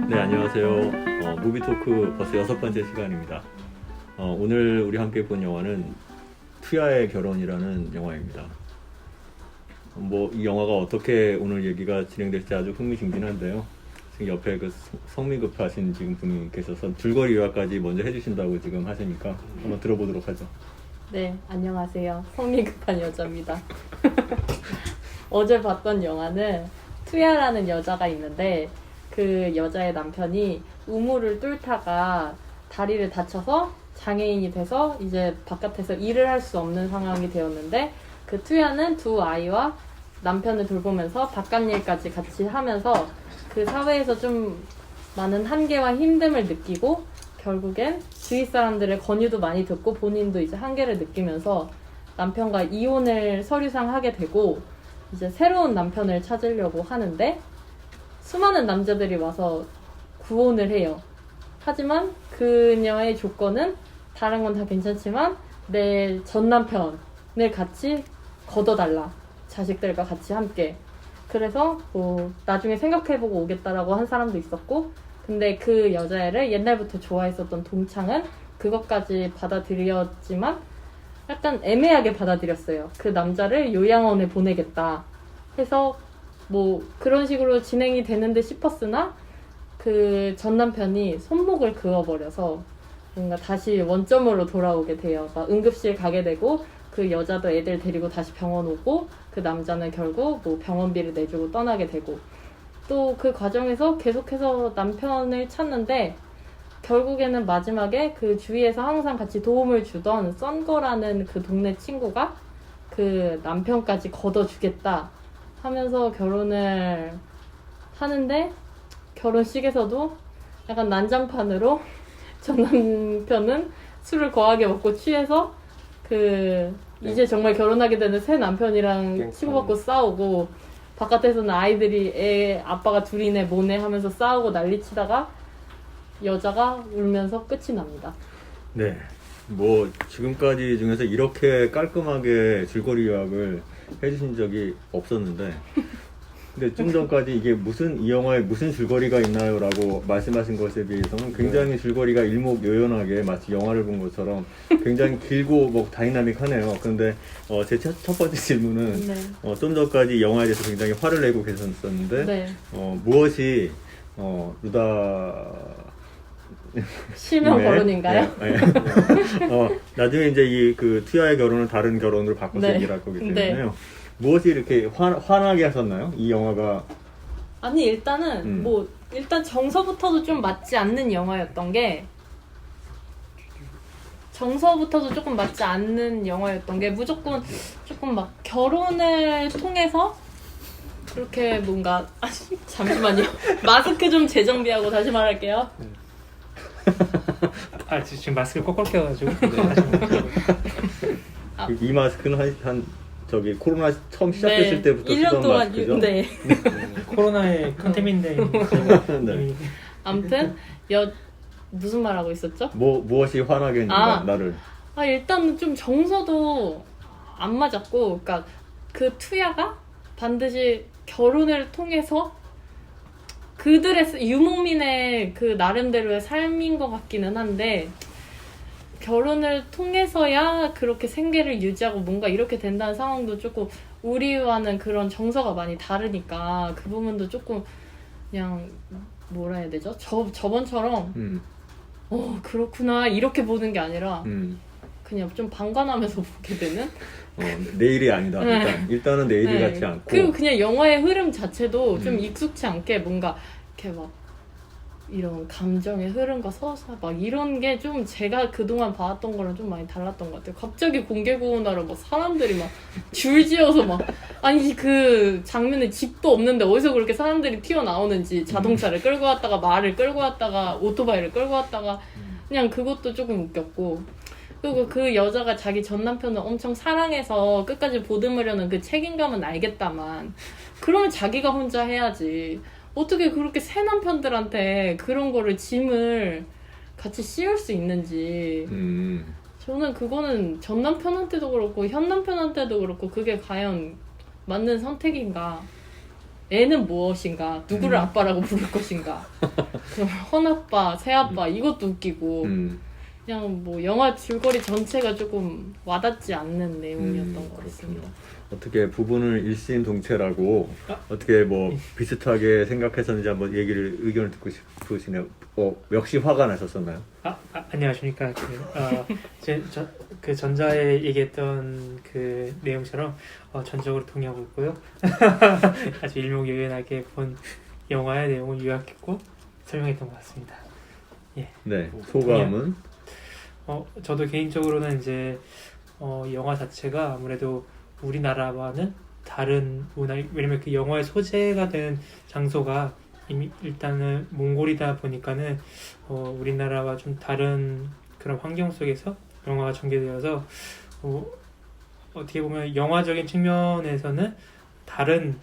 네, 안녕하세요. 무비토크 벌써 6번째 시간입니다. 오늘 우리 함께 본 영화는 투야의 결혼이라는 영화입니다. 이 영화가 어떻게 오늘 얘기가 진행될지 아주 흥미진진한데요. 지금 옆에 그 성미 급하신 지금 분이 계셔서 줄거리 요약까지 먼저 해주신다고 지금 하시니까 한번 들어보도록 하죠. 네, 안녕하세요. 성미 급한 여자입니다. 어제 봤던 영화는 투야라는 여자가 있는데 그 여자의 남편이 우물을 뚫다가 다리를 다쳐서 장애인이 돼서 이제 바깥에서 일을 할 수 없는 상황이 되었는데 그 투야는 두 아이와 남편을 돌보면서 바깥 일까지 같이 하면서 그 사회에서 좀 많은 한계와 힘듦을 느끼고 결국엔 주위 사람들의 권유도 많이 듣고 본인도 이제 한계를 느끼면서 남편과 이혼을 서류상 하게 되고 이제 새로운 남편을 찾으려고 하는데 수많은 남자들이 와서 구원을 해요. 하지만 그녀의 조건은 다른 건 다 괜찮지만 내 전 남편을 같이 걷어달라. 자식들과 같이 함께. 그래서 나중에 생각해보고 오겠다라고 한 사람도 있었고 근데 그 여자애를 옛날부터 좋아했었던 동창은 그것까지 받아들였지만 약간 애매하게 받아들였어요. 그 남자를 요양원에 보내겠다 해서 그런 식으로 진행이 되는데 싶었으나 그 전 남편이 손목을 그어버려서 뭔가 다시 원점으로 돌아오게 돼요. 막 응급실 가게 되고 그 여자도 애들 데리고 다시 병원 오고 그 남자는 결국 병원비를 내주고 떠나게 되고 또 그 과정에서 계속해서 남편을 찾는데 결국에는 마지막에 그 주위에서 항상 같이 도움을 주던 썬거라는 그 동네 친구가 그 남편까지 걷어주겠다 하면서 결혼을 하는데 결혼식에서도 약간 난장판으로 전 남편은 술을 거하게 먹고 취해서 이제 정말 결혼하게 되는 새 남편이랑 치고받고 싸우고 바깥에서는 아이들이 아빠가 둘이네 뭐네 하면서 싸우고 난리치다가 여자가 울면서 끝이 납니다. 네, 지금까지 중에서 이렇게 깔끔하게 줄거리 요약을 해주신 적이 없었는데 근데 좀 전까지 이 영화에 무슨 줄거리가 있나요? 라고 말씀하신 것에 비해서는 굉장히 줄거리가 일목요연하게 마치 영화를 본 것처럼 굉장히 길고 다이나믹하네요. 그런데 제 첫 번째 질문은 네. 좀 전까지 영화에 대해서 굉장히 화를 내고 계셨었는데 네. 무엇이 루다 실명 결혼인가요? 네. 나중에 이제 그 투야의 결혼을 다른 결혼으로 바꿔서 네. 얘기를 할 거기 때문에요. 네. 무엇이 이렇게 화나게 하셨나요? 이 영화가. 아니 일단은 일단 정서부터도 좀 맞지 않는 영화였던 게 무조건 조금 막 결혼을 통해서 그렇게 뭔가 잠시만요. 마스크 좀 재정비하고 다시 말할게요. 지금 마스크 꼭 껴가지고. 이 마스크는 코로나 처음 시작됐을 때부터 1년 쓰던 동안 마스크죠? 네. 코로나에 컨테민된. 네. 아무튼 무슨 말 하고 있었죠? 무엇이 화나게 했는가 나를. 일단은 좀 정서도 안 맞았고, 그러니까 그 투야가 반드시 결혼을 통해서 그들의 유목민의 그 나름대로의 삶인 것 같기는 한데 결혼을 통해서야 그렇게 생계를 유지하고 뭔가 이렇게 된다는 상황도 조금 우리와는 그런 정서가 많이 다르니까 그 부분도 조금 그냥 뭐라 해야 되죠? 저번처럼 그렇구나 이렇게 보는 게 아니라 그냥 좀 방관하면서 보게 되는 내일이 아니다. 일단은 내일이 같지 않고. 그리고 그냥 영화의 흐름 자체도 좀 익숙치 않게 뭔가 이렇게 막 이런 감정의 흐름과 서사 막 이런 게 좀 제가 그동안 봐왔던 거랑 좀 많이 달랐던 것 같아요. 갑자기 공개구원하러 막 사람들이 막 줄지어서 막 아니 그 장면에 집도 없는데 어디서 그렇게 사람들이 튀어나오는지 자동차를 끌고 왔다가 말을 끌고 왔다가 오토바이를 끌고 왔다가 그냥 그것도 조금 웃겼고 그리고 그 여자가 자기 전 남편을 엄청 사랑해서 끝까지 보듬으려는 그 책임감은 알겠다만 그러면 자기가 혼자 해야지 어떻게 그렇게 새 남편들한테 그런 거를 짐을 같이 씌울 수 있는지 저는 그거는 전 남편한테도 그렇고 현 남편한테도 그렇고 그게 과연 맞는 선택인가 애는 무엇인가, 누구를 아빠라고 부를 것인가, 그럼 헌아빠, 새아빠 이것도 웃기고 그냥 뭐 영화 줄거리 전체가 조금 와닿지 않는 내용이었던 것 같습니다. 어떻게 부분을 일심동체라고 어떻게 뭐 비슷하게 생각했었는지 한번 의견을 듣고 싶으시네요. 역시 화가 나셨었나요? 안녕하십니까. 그 전자에 얘기했던 그 내용처럼 전적으로 동의하고 있고요. 아주 일목요연하게 본 영화의 내용을 요약했고 설명했던 것 같습니다. 예. 네, 소감은? 저도 개인적으로는 이제 영화 자체가 아무래도 우리나라와는 다른 문화, 왜냐면 그 영화의 소재가 된 장소가 이미 일단은 몽골이다 보니까는 우리나라와 좀 다른 그런 환경 속에서 영화가 전개되어서 어떻게 보면 영화적인 측면에서는 다른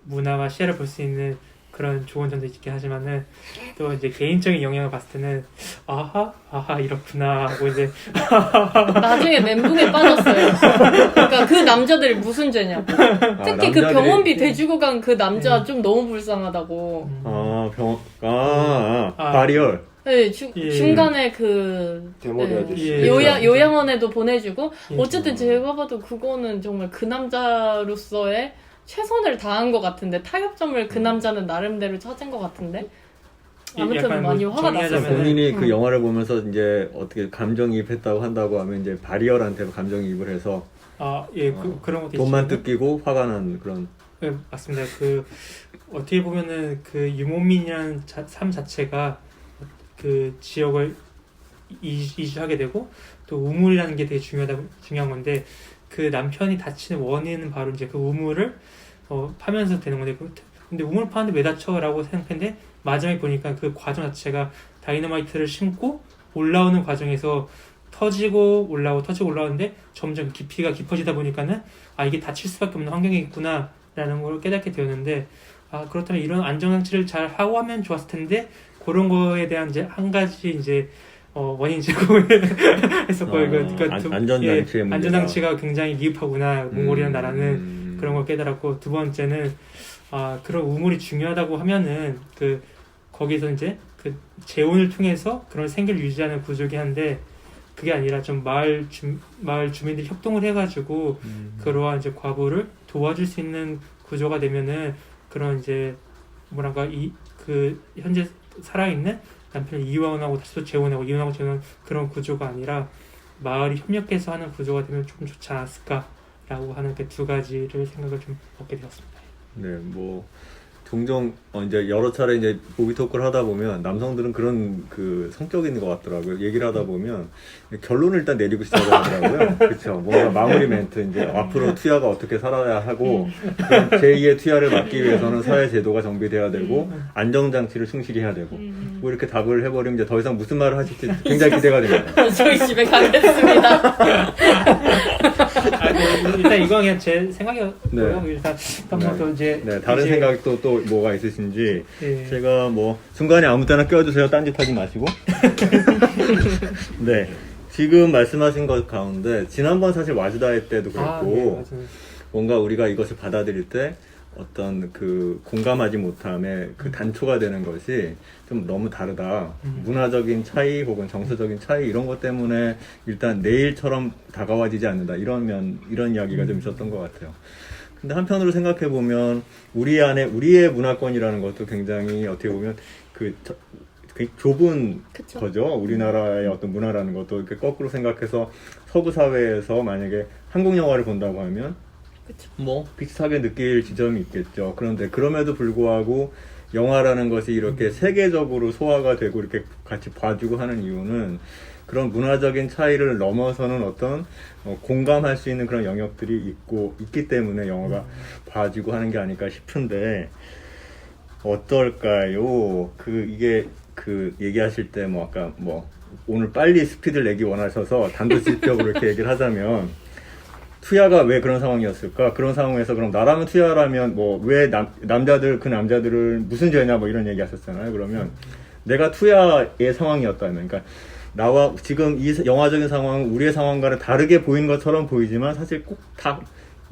문화와 시야를 볼 수 있는 그런 좋은 점도 있긴 하지만은 또 이제 개인적인 영향을 봤을 때는 아하 이렇구나 하고 이제 나중에 멘붕에 빠졌어요. 그러니까 그 남자들이 무슨 죄냐고. 특히 그 병원비 대주고 간 그 남자 좀 너무 불쌍하다고. 바리얼. 네, 중간에 그 대머리 아저씨. 요양원에도 보내주고 예. 어쨌든 제가 봐도 그거는 정말 그 남자로서의 최선을 다한 것 같은데 타협점을 그 남자는 나름대로 찾은 것 같은데 아무튼 약간 많이 뭐 화가 정리하자면은 났어요. 본인이 그 영화를 보면서 이제 어떻게 감정이입했다고 한다고 하면 이제 바리얼한테 감정이입을 해서 그런 것도 돈만 있지만은 뜯기고 화가 난 그런. 네, 맞습니다. 그 어떻게 보면은 그 유목민이라는 삶 자체가 그 지역을 이주하게 되고 또 우물이라는 게 되게 중요한 건데 그 남편이 다치는 원인은 바로 이제 그 우물을 파면서 되는 건데 근데 우물 파는데 왜 다쳐라고 생각했는데 마지막에 보니까 그 과정 자체가 다이너마이트를 심고 올라오는 과정에서 터지고 올라오는데 점점 깊이가 깊어지다 보니까는 이게 다칠 수밖에 없는 환경이겠구나 라는 걸 깨닫게 되었는데 그렇다면 이런 안전장치를 잘 하고 하면 좋았을 텐데 그런 거에 대한 이제 한 가지 이제 원인 제공을 했었고요. 그러니까 안전장치의 문제가. 안전장치가 굉장히 미흡하구나 몽골이라는 나라는 그런 걸 깨달았고 두 번째는 그런 우물이 중요하다고 하면은 거기서 이제 그 재혼을 통해서 그런 생계를 유지하는 구조긴 한데 그게 아니라 좀 마을 주민들이 협동을 해가지고 그러한 이제 과부를 도와줄 수 있는 구조가 되면은 그런 이제 현재 살아있는 남편을 이혼하고 다시 또 재혼하고 이혼하고 재혼하는 그런 구조가 아니라 마을이 협력해서 하는 구조가 되면 조금 좋지 않았을까라고 하는 그 두 가지를 생각을 좀 얻게 되었습니다. 네, 뭐 종종 이제 여러 차례 이제 보기 토크를 하다 보면 남성들은 그런 그 성격이 있는 것 같더라고요. 얘기를 하다 보면 결론을 일단 내리고 시작하더라고요. 그렇죠. 뭔가 마무리 멘트 이제 앞으로 투야가 어떻게 살아야 하고 제2의 투야를 막기 위해서는 사회 제도가 정비돼야 되고 안정장치를 충실히 해야 되고 뭐 이렇게 답을 해버리면 이제 더 이상 무슨 말을 하실지 굉장히 기대가 됩니다. 저희 집에 가겠습니다. 일단 이건 그냥 제 생각이고요. 네. 일단 또 이제 다른 생각이 또 뭐가 있으신지 제가 뭐 중간에 아무 때나 껴주세요. 딴짓하지 마시고. 네. 지금 말씀하신 것 가운데 지난번 사실 와즈다이 때도 그랬고 뭔가 우리가 이것을 받아들일 때 어떤 그 공감하지 못함에 그 단초가 되는 것이 좀 너무 다르다. 문화적인 차이 혹은 정서적인 차이 이런 것 때문에 일단 내일처럼 다가와지지 않는다. 이런 이야기가 좀 있었던 것 같아요. 근데 한편으로 생각해 보면 우리의 문화권이라는 것도 굉장히 어떻게 보면 그 좁은 그쵸. 거죠. 우리나라의 어떤 문화라는 것도 이렇게 거꾸로 생각해서 서구 사회에서 만약에 한국 영화를 본다고 하면 그쵸. 뭐 비슷하게 느낄 지점이 있겠죠. 그런데 그럼에도 불구하고 영화라는 것이 이렇게 세계적으로 소화가 되고 이렇게 같이 봐주고 하는 이유는 그런 문화적인 차이를 넘어서는 어떤 공감할 수 있는 그런 영역들이 있기 때문에 영화가 봐주고 하는 게 아닐까 싶은데 어떨까요? 이게 얘기하실 때 뭐 아까 뭐 오늘 빨리 스피드를 내기 원하셔서 단도직입적으로 이렇게 얘기를 하자면 투야가 왜 그런 상황이었을까? 그런 상황에서 그럼 나라면 투야라면 뭐 왜 남자들을 무슨 죄냐 뭐 이런 얘기 하셨잖아요. 그러면 내가 투야의 상황이었다면 그러니까 나와 지금 이 영화적인 상황은 우리의 상황과는 다르게 보이는 것처럼 보이지만 사실 꼭 다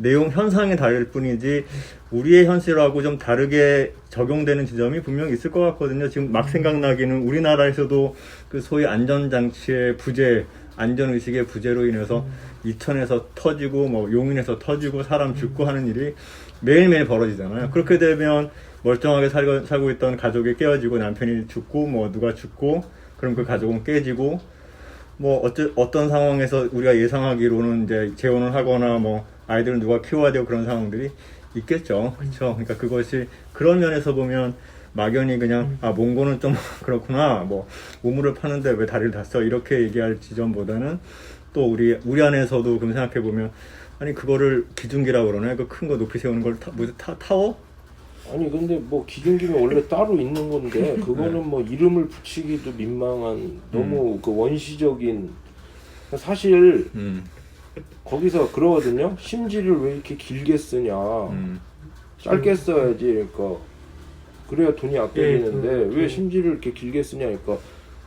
내용 현상이 다를 뿐이지 우리의 현실하고 좀 다르게 적용되는 지점이 분명히 있을 것 같거든요. 지금 막 생각나기는 우리나라에서도 그 소위 안전장치의 부재, 안전의식의 부재로 인해서 이천에서 터지고 뭐 용인에서 터지고 사람 죽고 하는 일이 매일매일 벌어지잖아요. 그렇게 되면 멀쩡하게 살고 있던 가족이 깨어지고 남편이 죽고 뭐 누가 죽고 그럼 그 가족은 깨지고 뭐 어떤 상황에서 우리가 예상하기로는 이제 재혼을 하거나 뭐 아이들은 누가 키워야 되고 그런 상황들이 있겠죠. 그렇죠. 그러니까 그것이 그런 면에서 보면 막연히 그냥 몽고는 좀 그렇구나. 뭐 우물을 파는데 왜 다리를 das어 이렇게 얘기할 지점보다는 또 우리 안에서도 그럼 생각해 보면 아니 그거를 기중기라고 그러네. 그 큰 거 높이 세우는 걸 타워? 아니 근데 뭐 기중기는 원래 따로 있는 건데 그거는 뭐 이름을 붙이기도 민망한 너무 그 원시적인 사실 거기서 그러거든요. 심지를 왜 이렇게 길게 쓰냐. 짧게 써야지. 그러니까 그래야 돈이 아껴지는데 왜 심지를 이렇게 길게 쓰냐. 그러니까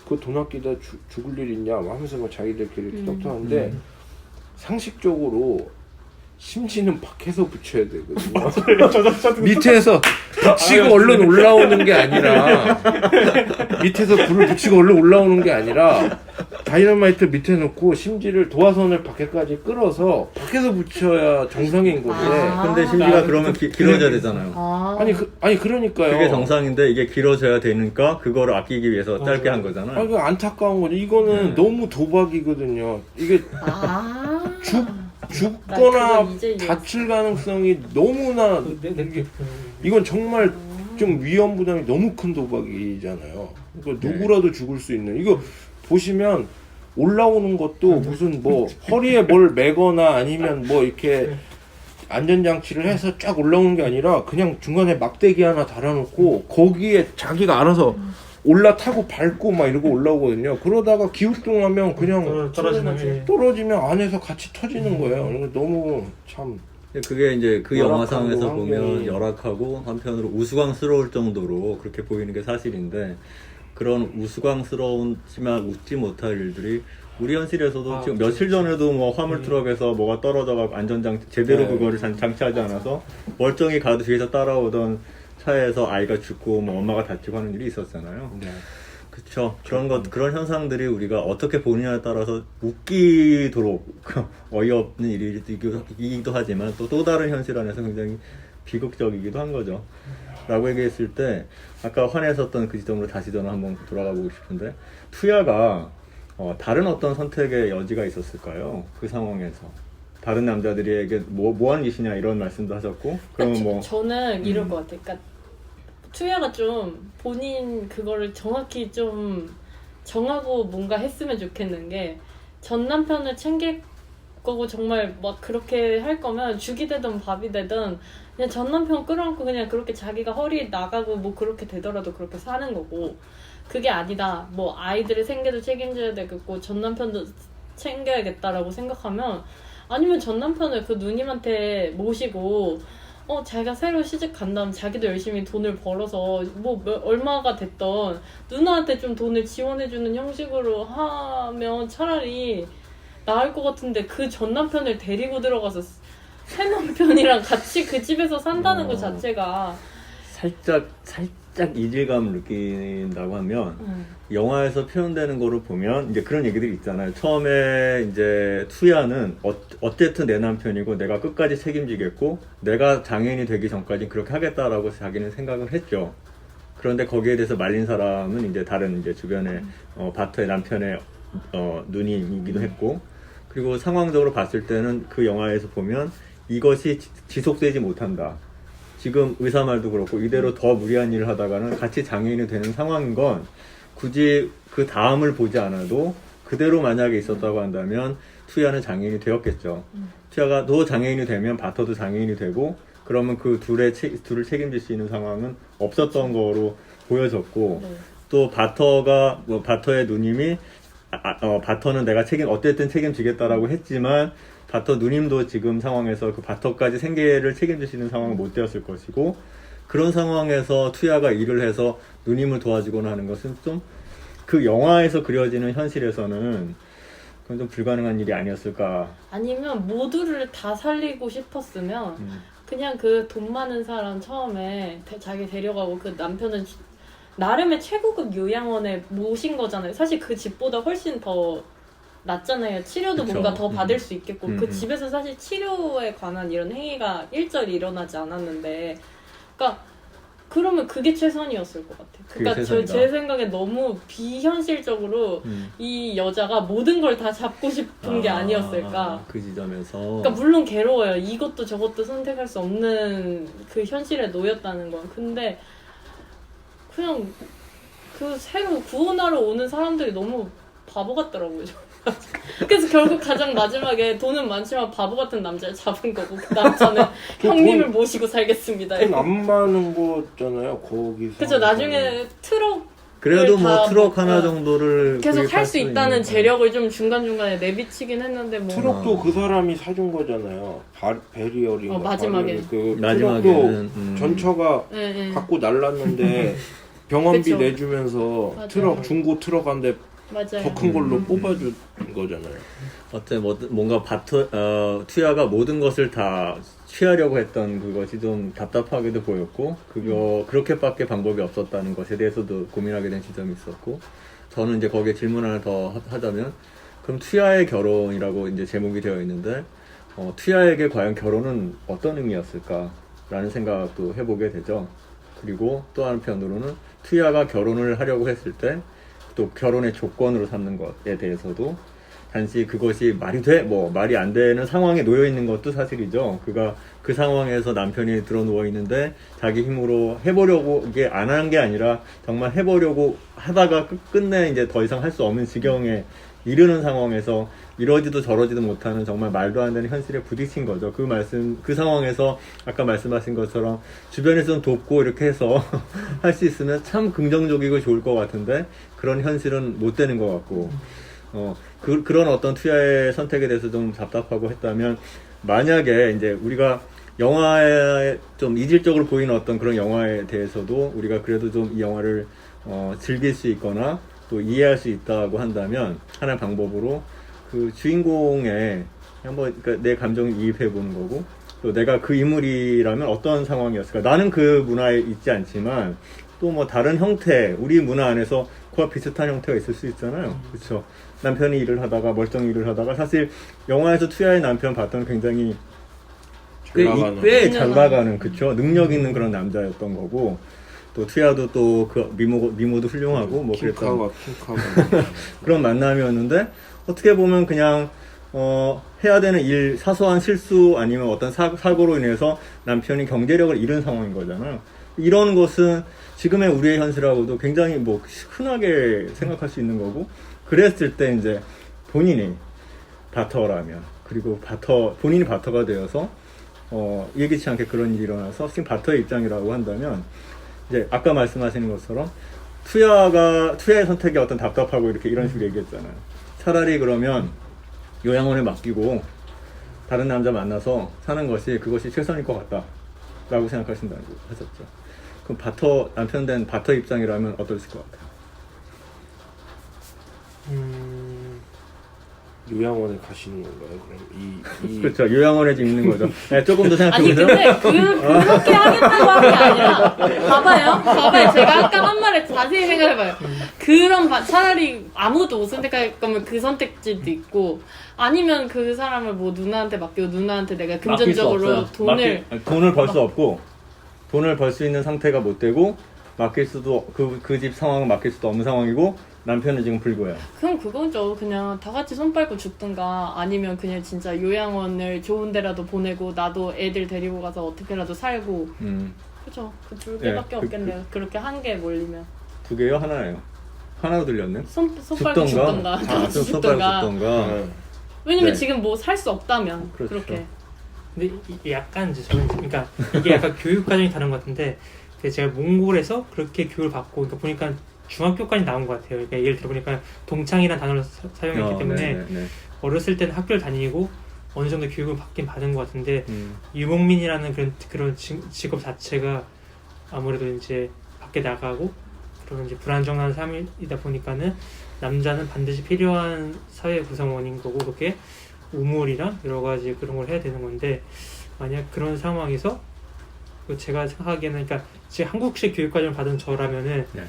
그 돈 아끼다 죽을 일 있냐 하면서 뭐 자기들끼리 떡하는데 상식적으로 심지는 밖에서 붙여야 되거든요. 밑에서 붙이고 얼른 올라오는 게 아니라 밑에서 불을 붙이고 얼른 올라오는 게 아니라 다이너마이트 밑에 놓고 심지를 도화선을 밖에까지 끌어서 밖에서 붙여야 정상인 건데. 근데 심지가 그러면 길어져야 되잖아요. 아니 그러니까요. 그게 정상인데 이게 길어져야 되니까 그거를 아끼기 위해서 짧게 한 거잖아요. 아니 그 안타까운 거죠. 이거는 너무 도박이거든요. 이게 죽거나 다칠 가능성이 너무나 이건 정말 좀 위험 부담이 너무 큰 도박이잖아요. 그러니까 누구라도 죽을 수 있는 이거 보시면 올라오는 것도 무슨 뭐 허리에 뭘 매거나 아니면 뭐 이렇게 안전장치를 해서 쫙 올라오는 게 아니라 그냥 중간에 막대기 하나 달아놓고 거기에 자기가 알아서 올라타고 밟고 막 이러고 올라오거든요. 그러다가 기우뚱하면 그냥 떨어지면 안에서 같이 터지는 거예요. 이거 너무 참. 그게 이제 그 영화상에서 환경이. 보면 열악하고 한편으로 우스꽝스러울 정도로 그렇게 보이는 게 사실인데 그런 우스꽝스러운지만 웃지 못할 일들이 우리 현실에서도 지금 며칠 전에도 뭐 화물트럭에서 뭐가 떨어져가고 안전장치 제대로 그거를 장치하지 않아서 멀쩡히 가도 뒤에서 따라오던 차에서 아이가 죽고 뭐 엄마가 다치고 하는 일이 있었잖아요. 그렇죠. 그런 현상들이 우리가 어떻게 보느냐에 따라서 웃기도록 어이없는 일이기도 하지만 또 다른 현실 안에서 굉장히 비극적이기도 한 거죠. 라고 얘기했을 때 아까 화냈었던 그 지점으로 다시 저는 한번 돌아가 보고 싶은데 투야가 다른 어떤 선택의 여지가 있었을까요? 그 상황에서 다른 남자들에게 뭐 하는 짓이냐 이런 말씀도 하셨고 그러면 뭐 저는 이럴 것 같아요. 그러니까 투야가 좀 본인 그거를 정확히 좀 정하고 뭔가 했으면 좋겠는 게 전 남편을 챙길 거고 정말 막 그렇게 할 거면 죽이 되든 밥이 되든 그냥 전 남편 끌어안고 그냥 그렇게 자기가 허리 나가고 뭐 그렇게 되더라도 그렇게 사는 거고 그게 아니다. 뭐 아이들의 생계도 책임져야 되겠고 전 남편도 챙겨야겠다라고 생각하면 아니면 전 남편을 그 누님한테 모시고 자기가 새로 시집 간다면 자기도 열심히 돈을 벌어서 뭐 얼마가 됐던 누나한테 좀 돈을 지원해주는 형식으로 하면 차라리 나을 것 같은데 그 전 남편을 데리고 들어가서 새 남편이랑 같이 그 집에서 산다는 것 자체가 살짝 이질감을 느낀다고 하면 영화에서 표현되는 거를 보면 이제 그런 얘기들이 있잖아요. 처음에 이제 투야는 어쨌든 내 남편이고 내가 끝까지 책임지겠고 내가 장애인이 되기 전까지 그렇게 하겠다라고 자기는 생각을 했죠. 그런데 거기에 대해서 말린 사람은 이제 다른 이제 주변에 바터의 남편의 누님이기도 했고 그리고 상황적으로 봤을 때는 그 영화에서 보면 이것이 지속되지 못한다. 지금 의사 말도 그렇고 이대로 더 무리한 일을 하다가는 같이 장애인이 되는 상황인 건 굳이 그 다음을 보지 않아도 그대로 만약에 있었다고 한다면 투야는 장애인이 되었겠죠. 투야가 또 장애인이 되면 바터도 장애인이 되고 그러면 그 둘을 책임질 수 있는 상황은 없었던 거로 보여졌고 또 바터의 누님이 바터는 내가 어쨌든 책임지겠다라고 했지만 바터 누님도 지금 상황에서 그 바터까지 생계를 책임질 수 있는 상황은 못 되었을 것이고 그런 상황에서 투야가 일을 해서 누님을 도와주거나 하는 것은 좀 그 영화에서 그려지는 현실에서는 그건 좀 불가능한 일이 아니었을까. 아니면 모두를 다 살리고 싶었으면 그냥 그 돈 많은 사람 처음에 자기 데려가고 그 남편은 나름의 최고급 요양원에 모신 거잖아요. 사실 그 집보다 훨씬 더 낫잖아요. 치료도 그쵸. 뭔가 더 받을 수 있겠고 그 음. 집에서 사실 치료에 관한 이런 행위가 일절이 일어나지 않았는데 그러니까 그러면 그게 최선이었을 것 같아요. 그러니까 그게 최선이다. 제 생각에 너무 비현실적으로 이 여자가 모든 걸 다 잡고 싶은 게 아니었을까. 그 지점에서. 그러니까 물론 괴로워요. 이것도 저것도 선택할 수 없는 그 현실에 놓였다는 건. 근데 그냥 그 새로 구원하러 오는 사람들이 너무 바보 같더라고요. 그래서 결국 가장 마지막에 돈은 많지만 바보 같은 남자를 잡은 거고 그 남자는 그 형님을 돈- 모시고 살겠습니다. 그건 안 많은 거잖아요. 거기서. 그쵸. 나중에 트럭 그래도 뭐 다 트럭 하나 먹고 정도를 계속 구입할 할 수 있다는 있는. 재력을 좀 중간중간에 내비치긴 했는데 뭐 트럭도 그 사람이 사준 거잖아요. 베리어링. 마지막에. 그 마지막에는 트럭도 전처가 예, 예. 갖고 날랐는데 병원비 그쵸. 내주면서 맞아요. 트럭 중고 트럭 한 대 더 맞아요. 큰 걸로 뽑아준 거잖아요. 어쨌든 뭔가 투야가 모든 것을 다 취하려고 했던 그것이 좀 답답하게도 보였고 그렇게밖에 방법이 없었다는 것에 대해서도 고민하게 된 지점이 있었고 저는 이제 거기에 질문 하나 더 하자면 그럼 투야의 결혼이라고 이제 제목이 되어 있는데 투야에게 과연 결혼은 어떤 의미였을까라는 생각도 해보게 되죠. 그리고 또 한편으로는 투야가 결혼을 하려고 했을 때 또 결혼의 조건으로 삼는 것에 대해서도 단지 그것이 말이 돼? 말이 안 되는 상황에 놓여 있는 것도 사실이죠. 그가 그 상황에서 남편이 들어 누워 있는데 자기 힘으로 해보려고 이게 안 한 게 아니라 정말 해보려고 하다가 끝내 이제 더 이상 할 수 없는 지경에 이르는 상황에서 이러지도 저러지도 못하는 정말 말도 안 되는 현실에 부딪힌 거죠. 그 상황에서 아까 말씀하신 것처럼 주변에서 좀 돕고 이렇게 해서 할 수 있으면 참 긍정적이고 좋을 것 같은데 그런 현실은 못 되는 것 같고 그런 어떤 투야의 선택에 대해서 좀 답답하고 했다면 만약에 이제 우리가 영화에 좀 이질적으로 보이는 어떤 그런 영화에 대해서도 우리가 그래도 좀 이 영화를 즐길 수 있거나 또 이해할 수 있다고 한다면 하나의 방법으로 그 주인공의 한번 그러니까 내 감정을 이입해 보는 거고 또 내가 그 인물이라면 어떤 상황이었을까. 나는 그 문화에 있지 않지만 또 뭐 다른 형태 우리 문화 안에서 그와 비슷한 형태가 있을 수 있잖아요. 그렇죠. 남편이 일을 하다가 멀쩡히 일을 하다가 사실 영화에서 투야의 남편 봤던 굉장히 꽤 잘 나가는 그쵸 능력 있는 그런 남자였던 거고 또 투야도 또 그 미모도 훌륭하고 뭐 그랬던 킹카가 그런 만남이었는데 어떻게 보면 그냥 해야 되는 일 사소한 실수 아니면 어떤 사고로 인해서 남편이 경제력을 잃은 상황인 거잖아요. 이런 것은 지금의 우리의 현실하고도 굉장히 뭐 흔하게 생각할 수 있는 거고 그랬을 때 이제 본인이 바터라면 그리고 본인이 바터가 되어서 예기치 않게 그런 일이 일어나서 지금 바터의 입장이라고 한다면 이제 아까 말씀하시는 것처럼 투야의 선택이 어떤 답답하고 이런 식으로 얘기했잖아요. 차라리 그러면 요양원에 맡기고 다른 남자 만나서 사는 것이 그것이 최선일 것 같다라고 생각하신다고 하셨죠. 그럼 남편 된 바터 입장이라면 어떠실 것 같아요? 요양원에 가시는 건가요? 그럼 그렇죠. 요양원에 지금 있는 거죠. 네, 조금 더 아니 생각해보세요. 근데 그렇게 하겠다고 한 게 아니라 봐봐요 제가 아까 한 말에 자세히 생각해봐요. 차라리 아무것도 못 선택할 거면 그 선택지도 있고 아니면 그 사람을 뭐 누나한테 맡기고 누나한테 내가 금전적으로 돈을 벌 수 없고 돈을 벌 수 있는 상태가 못 되고 맡길 수도 그 집 상황은 맡길 수도 없는 상황이고 남편은 지금 불구야. 그럼 그거죠. 그냥 다 같이 손 빨고 죽든가 아니면 그냥 진짜 요양원을 좋은 데라도 보내고 나도 애들 데리고 가서 어떻게라도 살고 그죠. 그 두 개밖에 없겠네요. 그렇게 한 개 몰리면. 두 개요? 하나예요? 하나로 들렸네? 손 빨고 죽던가 다 같이 손 빨고 죽던가. 죽던가. 왜냐면 네. 지금 뭐 살 수 없다면 그렇죠. 그렇게. 근데 이게 약간 이제 저는 그러니까 이게 약간 교육 과정이 다른 것 같은데 제가 몽골에서 그렇게 교육을 받고 그러니까 보니까 중학교까지 나온 것 같아요. 그러니까 예를 들어 보니까 동창이라는 단어를 사용했기 때문에 네. 어렸을 때는 학교를 다니고 어느 정도 교육을 받긴 받은 것 같은데 유목민이라는 그런 직업 자체가 아무래도 이제 밖에 나가고 그런 이제 불안정한 삶이다 보니까는 남자는 반드시 필요한 사회 구성원인 거고 그게 우물이랑 여러 가지 그런 걸 해야 되는 건데 만약 그런 상황에서 제가 생각하기에는 그러니까 지금 한국식 교육과정을 받은 저라면은 네.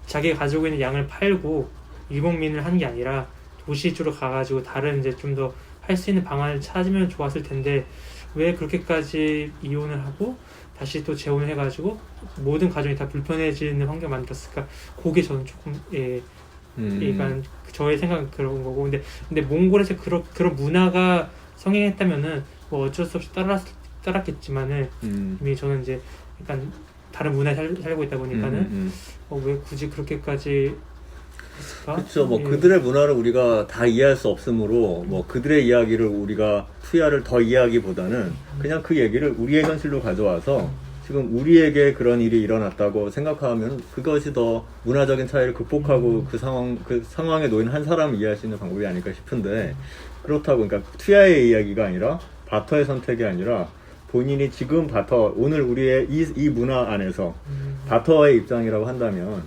자기가 가지고 있는 양을 팔고 유목민을 하는 게 아니라 도시 쪽으로 가가지고 다른 이제 좀 더 할 수 있는 방안을 찾으면 좋았을 텐데 왜 그렇게까지 이혼을 하고 다시 또 재혼을 해가지고 모든 가정이 다 불편해지는 환경을 만들었을까? 그게 저는 조금 그러니까 저의 생각은 그런 거고 근데 몽골에서 그런 문화가 성행했다면은 뭐 어쩔 수 없이 따랐겠지만은 이미 저는 이제 약간 다른 문화에 살고 있다 보니까는 왜 굳이 그렇게까지 했을까? 그렇죠. 뭐 예. 그들의 문화를 우리가 다 이해할 수 없으므로 뭐 그들의 이야기를 우리가 투야를 더 이해하기보다는 그냥 그 얘기를 우리의 현실로 가져와서 지금 우리에게 그런 일이 일어났다고 생각하면 그것이 더 문화적인 차이를 극복하고 그 상황에 놓인 한 사람을 이해할 수 있는 방법이 아닐까 싶은데 그렇다고 그러니까 투야의 이야기가 아니라 바터의 선택이 아니라 본인이 지금 바터 오늘 우리의 이 문화 안에서 바터의 입장이라고 한다면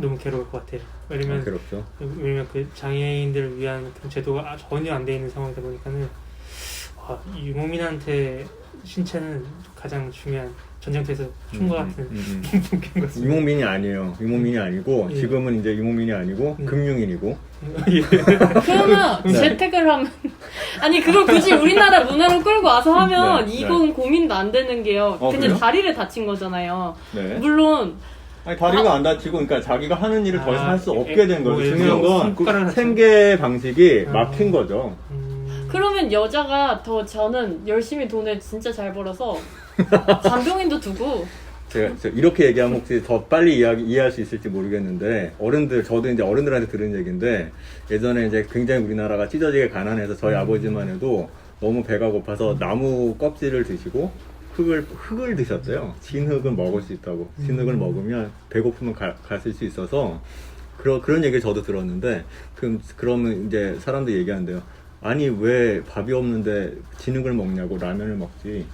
너무 괴로울 것 같아요. 왜냐면 괴롭죠. 그 장애인들을 위한 그런 제도가 전혀 안 돼 있는 상황이다 보니까는 유목민한테 신체는 가장 중요한 전쟁터에서 총과 같은 그런 것입니다. 유목민이 아니에요. 유목민이 아니고 예. 지금은 이제 유목민이 아니고 금융인이고. 예. 그러면 네. 재택을 하면 아니 그걸 굳이 우리나라 문화로 끌고 와서 하면 네, 이건 고민도 안 되는 게요. 그냥 그래요? 다리를 다친 거잖아요. 네. 물론 아니 다리가 안 다치고 그러니까 자기가 하는 일을 더 이상 할 수 예, 없게 된 거죠. 중요한 건 손가락을 생계 방식이 아. 막힌 거죠. 그러면 여자가 더 저는 열심히 돈을 진짜 잘 벌어서 간병인도 두고 제가 이렇게 얘기하면 혹시 더 빨리 이해할 수 있을지 모르겠는데 저도 이제 어른들한테 들은 얘기인데 예전에 이제 굉장히 우리나라가 찢어지게 가난해서 저희 아버지만 해도 너무 배가 고파서 나무 껍질을 드시고 흙을 드셨대요. 진흙은 먹을 수 있다고. 진흙을 먹으면 배고프면 갔을 수 있어서 그런 얘기를 저도 들었는데 그러면 이제 사람들이 얘기한대요. 아니 왜 밥이 없는데 진흙을 먹냐고 라면을 먹지.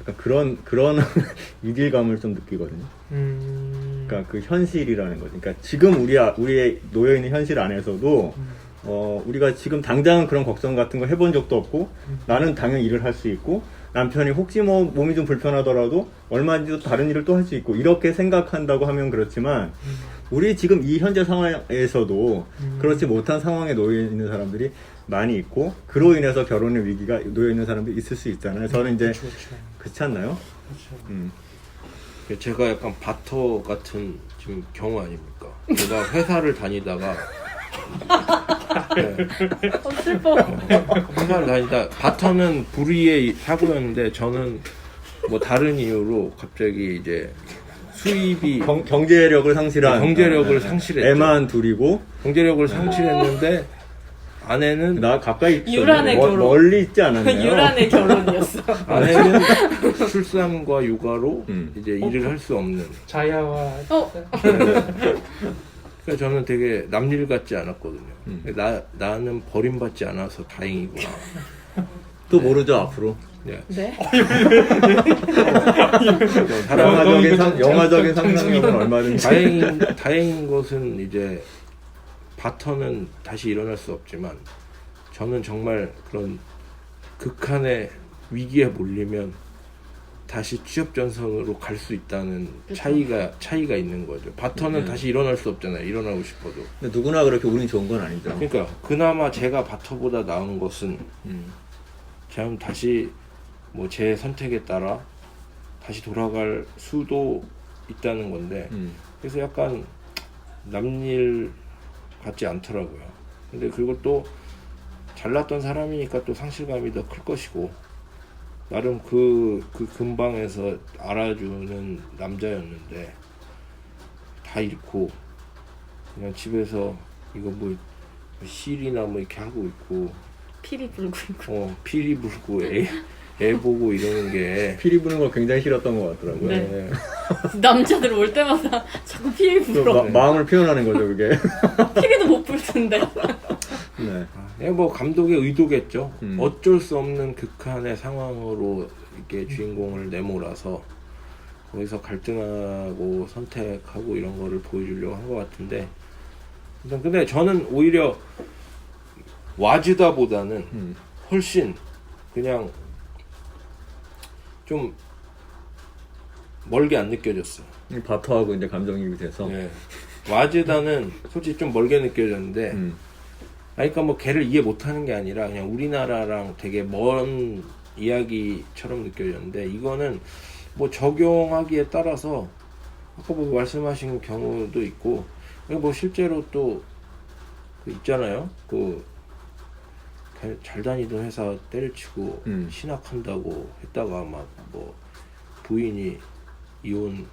약간 그런 위기감을 좀 느끼거든요. 그러니까 그 현실이라는 거죠. 그러니까 지금 우리의 놓여 있는 현실 안에서도 우리가 지금 당장 그런 걱정 같은 거 해본 적도 없고 나는 당연히 일을 할 수 있고 남편이 혹시 뭐 몸이 좀 불편하더라도 얼마든지 다른 일을 또 할 수 있고 이렇게 생각한다고 하면 그렇지만 우리 지금 이 현재 상황에서도 그렇지 못한 상황에 놓여 있는 사람들이 많이 있고 그로 인해서 결혼의 위기가 놓여 있는 사람들이 있을 수 있잖아요. 저는 이제 그렇죠. 그렇지 않나요? 제가 약간 바터 같은 지금 경우 아닙니까? 제가 회사를 다니다가 슬퍼. 회사를 다니다 바터는 불의의 사고였는데 저는 뭐 다른 이유로 갑자기 이제 수입이 경제력을 상실한 경제력을 상실했죠. 애만 둘이고 경제력을 상실했는데 아내는 나 가까이 유란의 결혼. 멀리 있지 않았나요? 유란의 결혼이었어. 아내는 출산과 육아로 이제 일을 할 수 없는. 자야와 그러니까 저는 되게 남일 같지 않았거든요. 나는 버림받지 않아서 다행이구나. 또 모르죠 앞으로. 네. 네? 영화적인 상상력은 얼마든지. 다행인 것은 이제 바터는 다시 일어날 수 없지만 저는 정말 그런 극한의 위기에 몰리면 다시 취업 전선으로 갈 수 있다는 차이가 있는 거죠. 바터는 다시 일어날 수 없잖아요. 일어나고 싶어도. 근데 누구나 그렇게 운이 좋은 건 아니죠. 그러니까 그나마 제가 바터보다 나은 것은 저는 다시 뭐 제 선택에 따라 다시 돌아갈 수도 있다는 건데 그래서 약간 남일 같지 않더라고요. 근데 그리고 또 잘났던 사람이니까 또 상실감이 더 클 것이고 나름 그 근방에서 알아주는 남자였는데 다 잃고 그냥 집에서 이거 뭐 실이나 뭐 이렇게 하고 있고 피리 불고 있고. 피리 불고 애 보고 이러는 게 피리 부는 거 굉장히 싫었던 것 같더라고요. 네. 남자들 올 때마다 자꾸 피리 불어. 마음을 표현하는 거죠 그게. 피리도 못 불던데. 네. 뭐 감독의 의도겠죠. 어쩔 수 없는 극한의 상황으로 이렇게 주인공을 내몰아서 거기서 갈등하고 선택하고 이런 거를 보여주려고 한 것 같은데, 일단 근데 저는 오히려 와즈다보다는 훨씬 그냥 좀 멀게 안 느껴졌어요. 바터하고 이제 감정이입이 돼서. 네. 와즈다는 솔직히 좀 멀게 느껴졌는데, 그러니까 뭐 걔를 이해 못하는 게 아니라 그냥 우리나라랑 되게 먼 이야기처럼 느껴졌는데, 이거는 뭐 적용하기에 따라서 아까 뭐 말씀하신 경우도 있고, 그리고 뭐 실제로 또 그 있잖아요. 그 잘 다니던 회사 때려치고 신학한다고 했다가 막 뭐 부인이 이혼.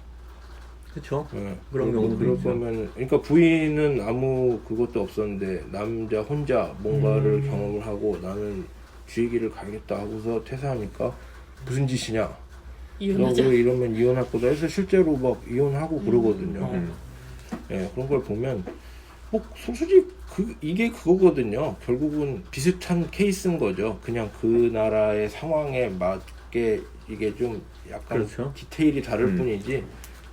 그렇죠. 네. 그런 경우도 그럴 있죠. 거면, 그러니까 부인은 아무 그것도 없었는데 남자 혼자 뭔가를 경험을 하고 나는 쥐의 길을 가야겠다 하고서 퇴사하니까 무슨 짓이냐, 너 이혼하자. 왜 이러면 이혼할 거다 해서 실제로 막 이혼하고 그러거든요. 예, 그런 걸 보면 뭐 솔직히 이게 그거거든요. 결국은 비슷한 케이스인 거죠. 그냥 그 나라의 상황에 맞게 이게 좀 약간 그렇죠. 디테일이 다를 뿐이지,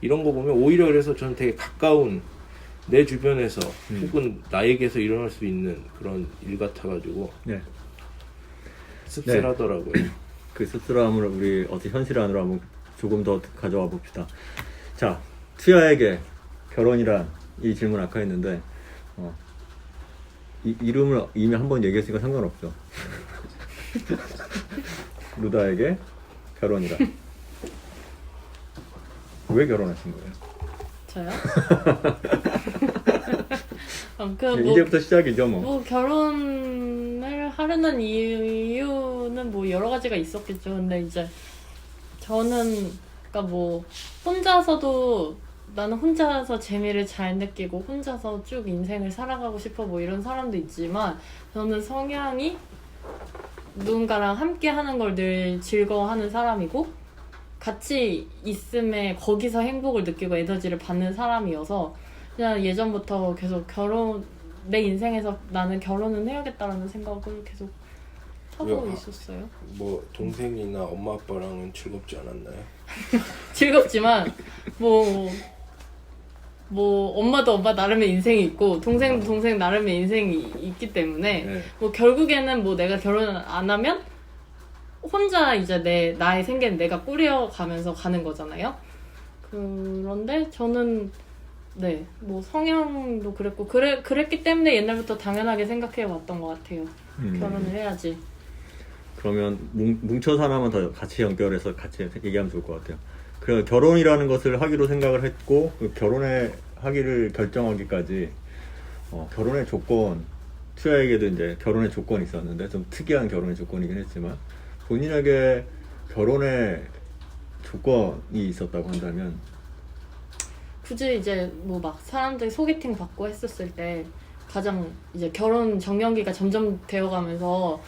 이런 거 보면 오히려 그래서 저는 되게 가까운 내 주변에서 혹은 나에게서 일어날 수 있는 그런 일 같아가지고 네. 씁쓸하더라고요. 그 씁쓸함을 우리 어떻게 현실 안으로 한번 조금 더 가져와 봅시다. 자, 투야에게 결혼이란 이 질문 아까 했는데 이름을 이미 한번 얘기했으니까 상관없죠. 루다에게 결혼이란 왜 결혼하신 거예요? 저요? 뭐, 이제부터 시작이죠, 뭐. 뭐 결혼을 하려는 이유는 뭐 여러 가지가 있었겠죠. 근데 이제 저는 그러니까 뭐 혼자서도 나는 혼자서 재미를 잘 느끼고 혼자서 쭉 인생을 살아가고 싶어 뭐 이런 사람도 있지만, 저는 성향이 누군가랑 함께 하는 걸 늘 즐거워하는 사람이고 같이 있음에 거기서 행복을 느끼고 에너지를 받는 사람이어서 그냥 예전부터 계속 내 인생에서 나는 결혼은 해야겠다라는 생각을 계속 하고 야, 있었어요. 뭐 동생이나 엄마 아빠랑은 즐겁지 않았나요? 즐겁지만 뭐 엄마도 엄마 나름의 인생이 있고 동생도 동생 나름의 인생이 있기 때문에 네. 뭐 결국에는 뭐 내가 결혼을 안 하면 혼자 이제 나의 생계는 내가 꾸려가면서 가는 거잖아요. 그런데 저는 네, 뭐 성향도 그랬고 그랬기 때문에 옛날부터 당연하게 생각해 왔던 것 같아요. 결혼을 해야지. 그러면 뭉쳐서 하나만 더 같이 연결해서 같이 얘기하면 좋을 것 같아요. 그 결혼이라는 것을 하기로 생각을 했고 그 결혼에 하기를 결정하기까지 결혼의 조건, 투야에게도 이제 결혼의 조건이 있었는데 좀 특이한 결혼의 조건이긴 했지만 본인에게 결혼의 조건이 있었다고 한다면 굳이 이제 뭐 막 사람들이 소개팅 받고 했었을 때 가장 이제 결혼 정년기가 점점 되어가면서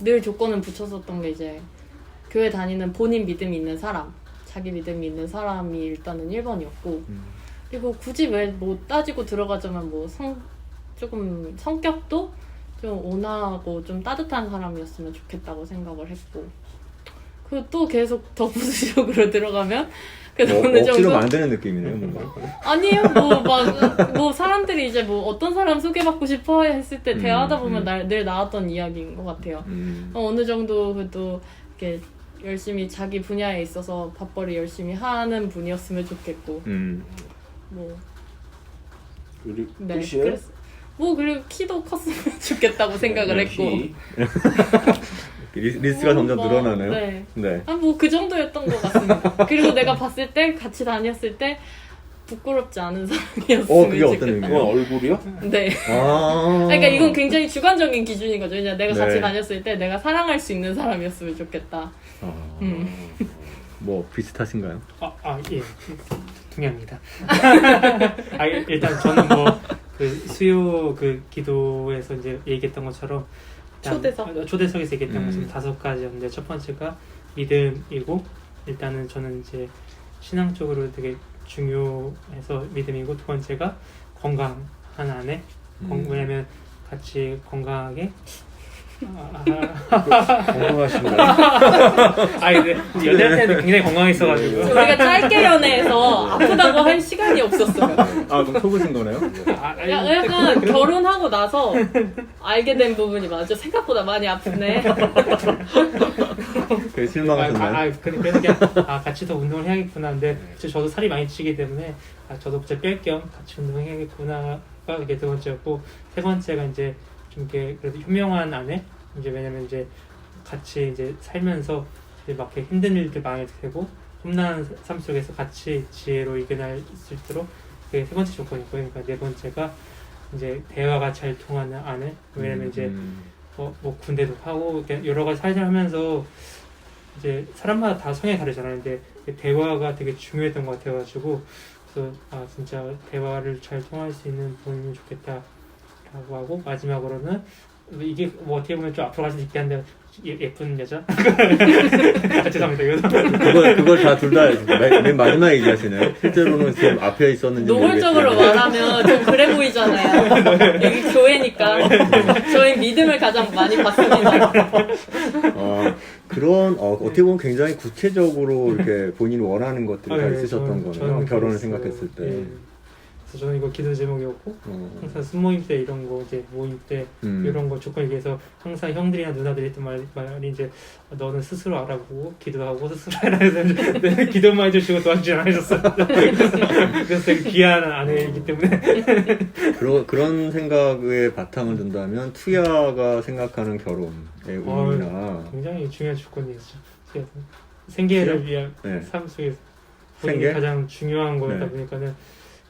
늘 조건은 붙였었던 게 이제 교회 다니는 본인 믿음이 있는 사람, 자기 믿음이 있는 사람이 일단은 1번이었고 그리고 굳이 왜 뭐 따지고 들어가자면 뭐 조금 성격도 좀 온화하고 좀 따뜻한 사람이었으면 좋겠다고 생각을 했고 그 또 계속 더 부수적으로 들어가면 그래서 어느 억지로 정도 만드는 느낌이네요, 뭔가. 아니에요. 뭐 사람들이 이제 뭐 어떤 사람 소개받고 싶어 했을 때 대화하다 보면 늘 나왔던 이야기인 것 같아요. 어느 정도 그래도 이렇게 열심히 자기 분야에 있어서 밥벌이 열심히 하는 분이었으면 좋겠고 뭐 네, 끝이에요? 뭐 그리고 키도 컸으면 좋겠다고 생각을 했고 리스트가 점점 뭐, 늘어나네요. 네. 네. 뭐 그 정도였던 것 같습니다. 그리고 내가 봤을 때 같이 다녔을 때 부끄럽지 않은 사람이었으면 그게 어떤 좋겠다. 의미예요? 그건 얼굴이요? 네. 그러니까 이건 굉장히 주관적인 기준인 거죠. 그냥 내가 같이 네. 다녔을 때 내가 사랑할 수 있는 사람이었으면 좋겠다. 뭐 비슷하신가요? 예. 동의합니다. 일단 저는 뭐 그 수요 그 기도에서 이제 얘기했던 것처럼 초대석에서 얘기했던 것처럼 5가지였는데 첫 번째가 믿음이고 일단은 저는 이제 신앙적으로 되게 중요해서 믿음이고 두 번째가 건강한 아내. 왜냐면 같이 건강하게 건강하신가요? 근데 연애할 때는 굉장히 건강했어가지고. 우리가 짧게 연애해서 아프다고 할 시간이 없었어요. 아 그럼 속으신 거네요? 약간 결혼하고 나서 알게 된 부분이 많죠. 생각보다 많이 아프네. 그게 실망하셨나요? 그래서 그냥 같이 더 운동을 해야겠구나. 근데 저도 살이 많이 찌기 때문에 저도 진짜 뺄 겸 같이 운동해야겠구나가 이게 두 번째였고, 세 번째가 이제 좀 이렇게 그래도 현명한 아내. 이제 왜냐면 이제 같이 이제 살면서 이제 막 이렇게 힘든 일들 많이 되고 험난한 삶 속에서 같이 지혜로 이겨낼 수 있도록 그게 세 번째 조건이고, 그러니까 네 번째가 이제 대화가 잘 통하는 아내. 왜냐면 이제 뭐 군대도 가고 이렇게 여러 가지 삶을 하면서 이제 사람마다 다 성향이 다르잖아요. 근데 대화가 되게 중요했던 것 같아가지고, 그래서 진짜 대화를 잘 통할 수 있는 분이면 좋겠다라고 하고, 마지막으로는 이게 뭐 어떻게 보면 좀 앞으로 갈 수 있게 한데 예쁜 여자? 죄송합니다. 이거 그걸 다 둘 다 맨 마지막 얘기하시네요. 실제로는 지금 앞에 있었는지 노골적으로 모르겠지만. 말하면 좀 그래 보이잖아요. 여기 교회니까 저희 믿음을 가장 많이 받습니다. 그런 어떻게 보면 굉장히 구체적으로 이렇게 본인이 원하는 것들이 다 네, 있으셨던 저는 거네요. 결혼을 그랬어요. 생각했을 때. 예. 그래서 저는 이거 기도 제목이었고, 항상 순모임 때 이런 거, 이제 모임 때 이런 거 조건 얘기해서 항상 형들이나 누나들이 했던 말이 이제 너는 스스로 알아보고 기도하고 스스로 해라 해서 기도만 해주시고 도와주지 않으셨어요. 그래서 되게 귀한 아내이기 때문에. 그런 생각에 바탕을 둔다면 투야가 생각하는 결혼의 의미나 굉장히 중요한 조건이었죠. 생계를 위한 네. 삶 속에서 본인이 생계? 가장 중요한 거였다 네. 보니까는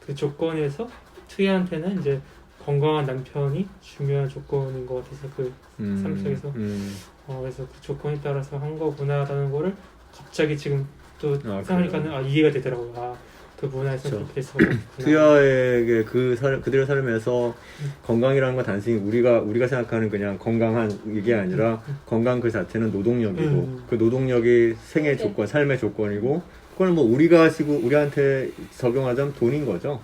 그 조건에서 투야한테는 이제 건강한 남편이 중요한 조건인 것 같아서 그 삶 속에서 그래서 그 조건에 따라서 한 거구나라는 거를 갑자기 지금 또 생각하니까는 이해가 되더라고요. 그 문화에서 그렇죠. 그렇게 됐어. 투야에게 그들의 삶에서 건강이라는 건 단순히 우리가 생각하는 그냥 건강한 이게 아니라 건강 그 자체는 노동력이고 그 노동력이 생의 조건, 삶의 조건이고 그걸 뭐 우리한테 적용하자면 돈인 거죠.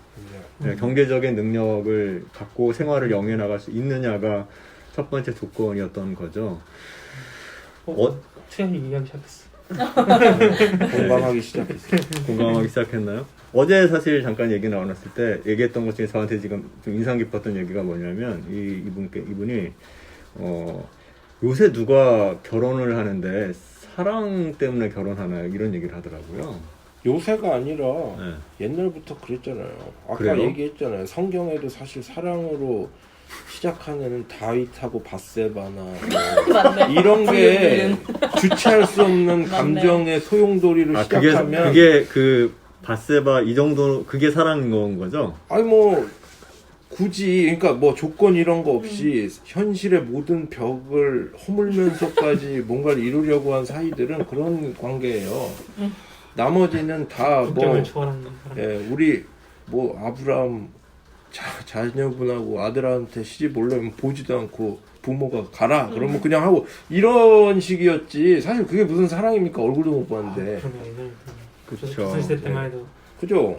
네, 경제적인 능력을 갖고 생활을 영위해 나갈 수 있느냐가 첫 번째 조건이었던 거죠. 투야 얘기하기 시작했어. 건강하기 시작했어요. 공감하기 시작했나요? 어제 사실 잠깐 얘기 나눴을 때 얘기했던 것 중에 저한테 지금 좀 인상 깊었던 얘기가 뭐냐면 이분이 요새 누가 결혼을 하는데 사랑 때문에 결혼하나요? 이런 얘기를 하더라고요. 요새가 아니라 네. 옛날부터 그랬잖아요. 아까 그래요? 얘기했잖아요. 성경에도 사실 사랑으로 시작하는 다윗하고 바세바나 맞네. 이런 게 주체할 수 없는 감정의 소용돌이를 시작하면 그게 그 바세바 이 정도 그게 사랑인 건 거죠? 아니 뭐 굳이 그러니까 뭐 조건 이런 거 없이 현실의 모든 벽을 허물면서까지 뭔가를 이루려고 한 사이들은 그런 관계예요. 나머지는 다 뭐 성격을 초월하는 사람. 우리 뭐 아브라함 자녀분하고 아들한테 시집 오려면 보지도 않고 부모가 가라 그러면 그냥 하고 이런 식이었지. 사실 그게 무슨 사랑입니까? 얼굴도 못 봤는데. 그렇죠. 조선시대 때만 해도. 그죠?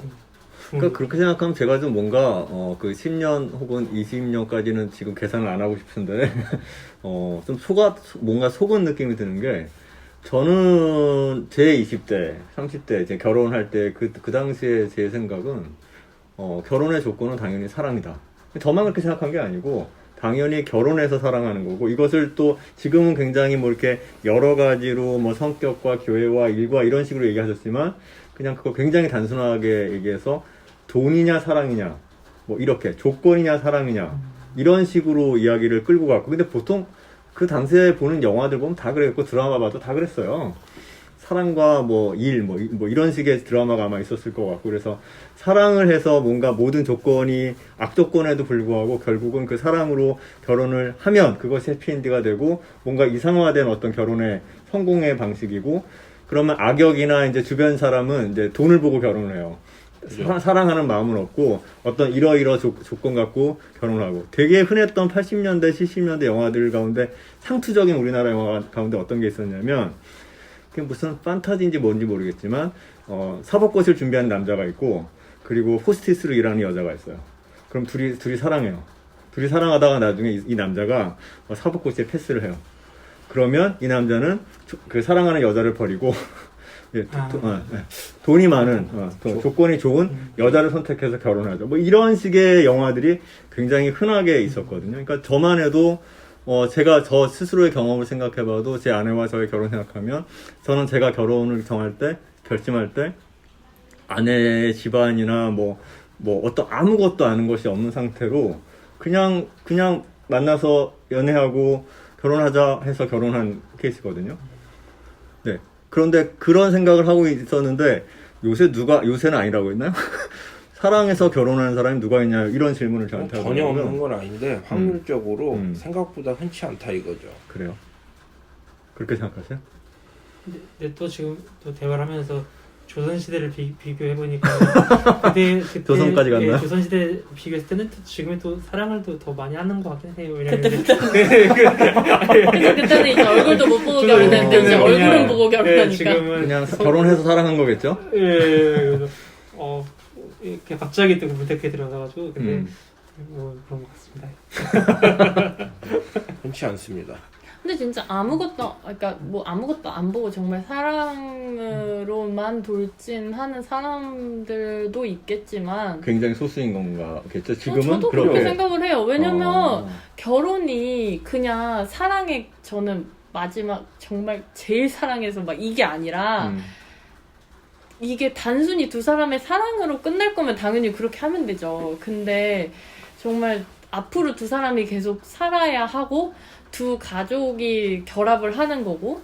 그러니까 그렇게 생각하면 제가 좀 뭔가 그 10년 혹은 20년까지는 지금 계산을 안 하고 싶은데 좀 뭔가 속은 느낌이 드는 게 저는 제 20대, 30대 이제 결혼할 때 그 당시에 제 생각은 결혼의 조건은 당연히 사랑이다. 저만 그렇게 생각한 게 아니고 당연히 결혼해서 사랑하는 거고 이것을 또 지금은 굉장히 뭐 이렇게 여러 가지로 뭐 성격과 교회와 일과 이런 식으로 얘기하셨지만 그냥 그거 굉장히 단순하게 얘기해서 돈이냐 사랑이냐 뭐 이렇게 조건이냐 사랑이냐 이런 식으로 이야기를 끌고 갔고 근데 보통 그 당시에 보는 영화들 보면 다 그랬고 드라마 봐도 다 그랬어요. 사랑과 뭐 일, 뭐 이런 식의 드라마가 아마 있었을 것 같고 그래서 사랑을 해서 뭔가 모든 조건이 악조건에도 불구하고 결국은 그 사랑으로 결혼을 하면 그것이 해피엔드가 되고 뭔가 이상화된 어떤 결혼의 성공의 방식이고 그러면 악역이나 이제 주변 사람은 이제 돈을 보고 결혼을 해요. 사랑하는 마음은 없고 어떤 이러이러 조건 갖고 결혼하고 되게 흔했던 80년대, 70년대 영화들 가운데 상투적인 우리나라 영화 가운데 어떤 게 있었냐면 그게 무슨 판타지인지 뭔지 모르겠지만 사법고시를 준비하는 남자가 있고 그리고 호스티스로 일하는 여자가 있어요. 그럼 둘이 사랑해요. 둘이 사랑하다가 나중에 이 남자가 사법고시에 패스를 해요. 그러면 이 남자는 그 사랑하는 여자를 버리고 예, 돈이 많은 조건이 좋은 여자를 선택해서 결혼하죠. 뭐 이런 식의 영화들이 굉장히 흔하게 있었거든요. 그러니까 저만 해도 제가 저 스스로의 경험을 생각해봐도 제 아내와 저의 결혼 생각하면 저는 제가 결혼을 결심할 때 아내의 집안이나 뭐 어떤 아무것도 아는 것이 없는 상태로 그냥 만나서 연애하고 결혼하자 해서 결혼한 케이스거든요. 네. 그런데 그런 생각을 하고 있었는데 요새는 아니라고 했나요? 사랑해서 결혼하는 사람이 누가 있냐 이런 질문을 저한테 하더라고요. 전혀 없는 건 아닌데 확률적으로 생각보다 흔치 않다 이거죠. 그래요? 그렇게 생각하세요? 근데 또 지금 또 대화를 하면서 조선시대를 비교해 보니까 그때 조선까지 갔나요? 예, 조선시대 비교했을 때는 또 지금이 또 사랑을 또 더 많이 하는 것 같긴 해요. 왜냐면 그때는 이제 얼굴도 못 보고 결혼했는데 이제 얼굴은 보고 결혼하니까. 지금은 그냥 결혼해서 사랑한 거겠죠? 예, 그래서 이렇게 갑자기 또 문득해 들어가가지고 근데 뭐 그런 것 같습니다. 흔치 않습니다. 근데 진짜 아무것도 안 보고 정말 사랑으로만 돌진하는 사람들도 있겠지만 굉장히 소수인 건가겠죠? 지금은 저도 그렇게 그렇게 생각을 해요. 왜냐면 결혼이 그냥 사랑의 저는 마지막 정말 제일 사랑해서 막 이게 아니라 이게 단순히 두 사람의 사랑으로 끝낼 거면 당연히 그렇게 하면 되죠. 근데 정말 앞으로 두 사람이 계속 살아야 하고 두 가족이 결합을 하는 거고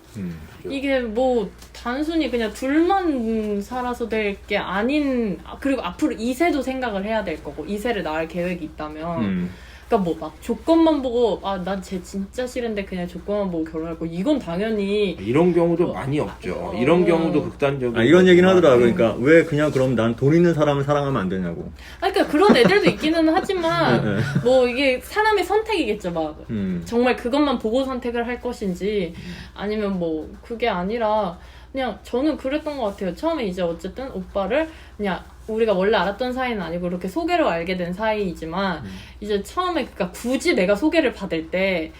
이게 뭐 단순히 그냥 둘만 살아서 될 게 아닌 그리고 앞으로 2세도 생각을 해야 될 거고 2세를 낳을 계획이 있다면 그러니까 뭐 막 조건만 보고 난 쟤 진짜 싫은데 그냥 조건만 보고 결혼할 거 이건 당연히 이런 경우도 많이 없죠. 이런 경우도 극단적인. 이런 얘기는 하더라고요. 그러니까 왜 그냥 그럼 난 돈 있는 사람을 사랑하면 안 되냐고. 그러니까 그런 애들도 있기는 하지만 뭐 이게 사람의 선택이겠죠. 막 정말 그것만 보고 선택을 할 것인지 아니면 뭐 그게 아니라 그냥 저는 그랬던 것 같아요. 처음에 이제 어쨌든 오빠를 그냥 우리가 원래 알았던 사이는 아니고 이렇게 소개로 알게 된 사이이지만 이제 처음에 그러니까 굳이 내가 소개를 받을 때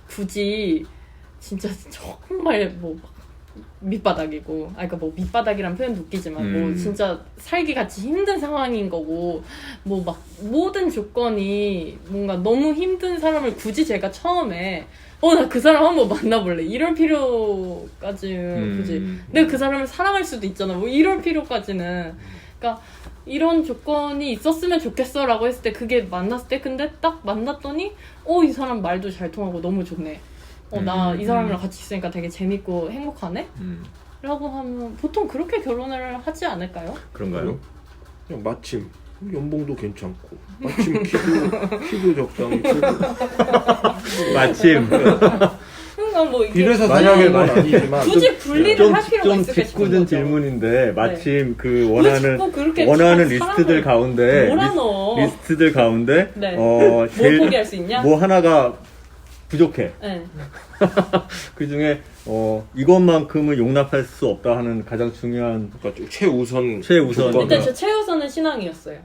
굳이 진짜 정말 뭐 밑바닥이고 그러니까 뭐 밑바닥이란 표현도 웃기지만 뭐 진짜 살기 같이 힘든 상황인 거고 뭐 막 모든 조건이 뭔가 너무 힘든 사람을 굳이 제가 처음에 나 그 사람 한번 만나볼래 이럴 필요까지는 굳이 내가 그 사람을 사랑할 수도 있잖아 뭐 이럴 필요까지는 그러니까 이런 조건이 있었으면 좋겠어 라고 했을 때 그게 만났을 때 근데 딱 만났더니 이 사람 말도 잘 통하고 너무 좋네 나 이 사람이랑 같이 있으니까 되게 재밌고 행복하네 라고 하면 보통 그렇게 결혼을 하지 않을까요? 그런가요? 그냥 마침 연봉도 괜찮고 마침 키도 적당히 크고 마침 그러니까 뭐 이게 이래서 만약에 건 아니지만 굳이 분리를 할 필요가 좀 있을까 싶은 짓궂은 거죠. 질문인데 마침 그 왜 자꾸 그렇게 원하는 사람을 리스트들 가운데 뭐라 너? 리스트들 가운데 네. 제일 뭐 포기할 수 있냐? 뭐 하나가 부족해. 네. 그 중에 이것만큼은 용납할 수 없다 하는 가장 중요한 그러니까 최우선 조건. 일단 저 최우선은 신앙이었어요.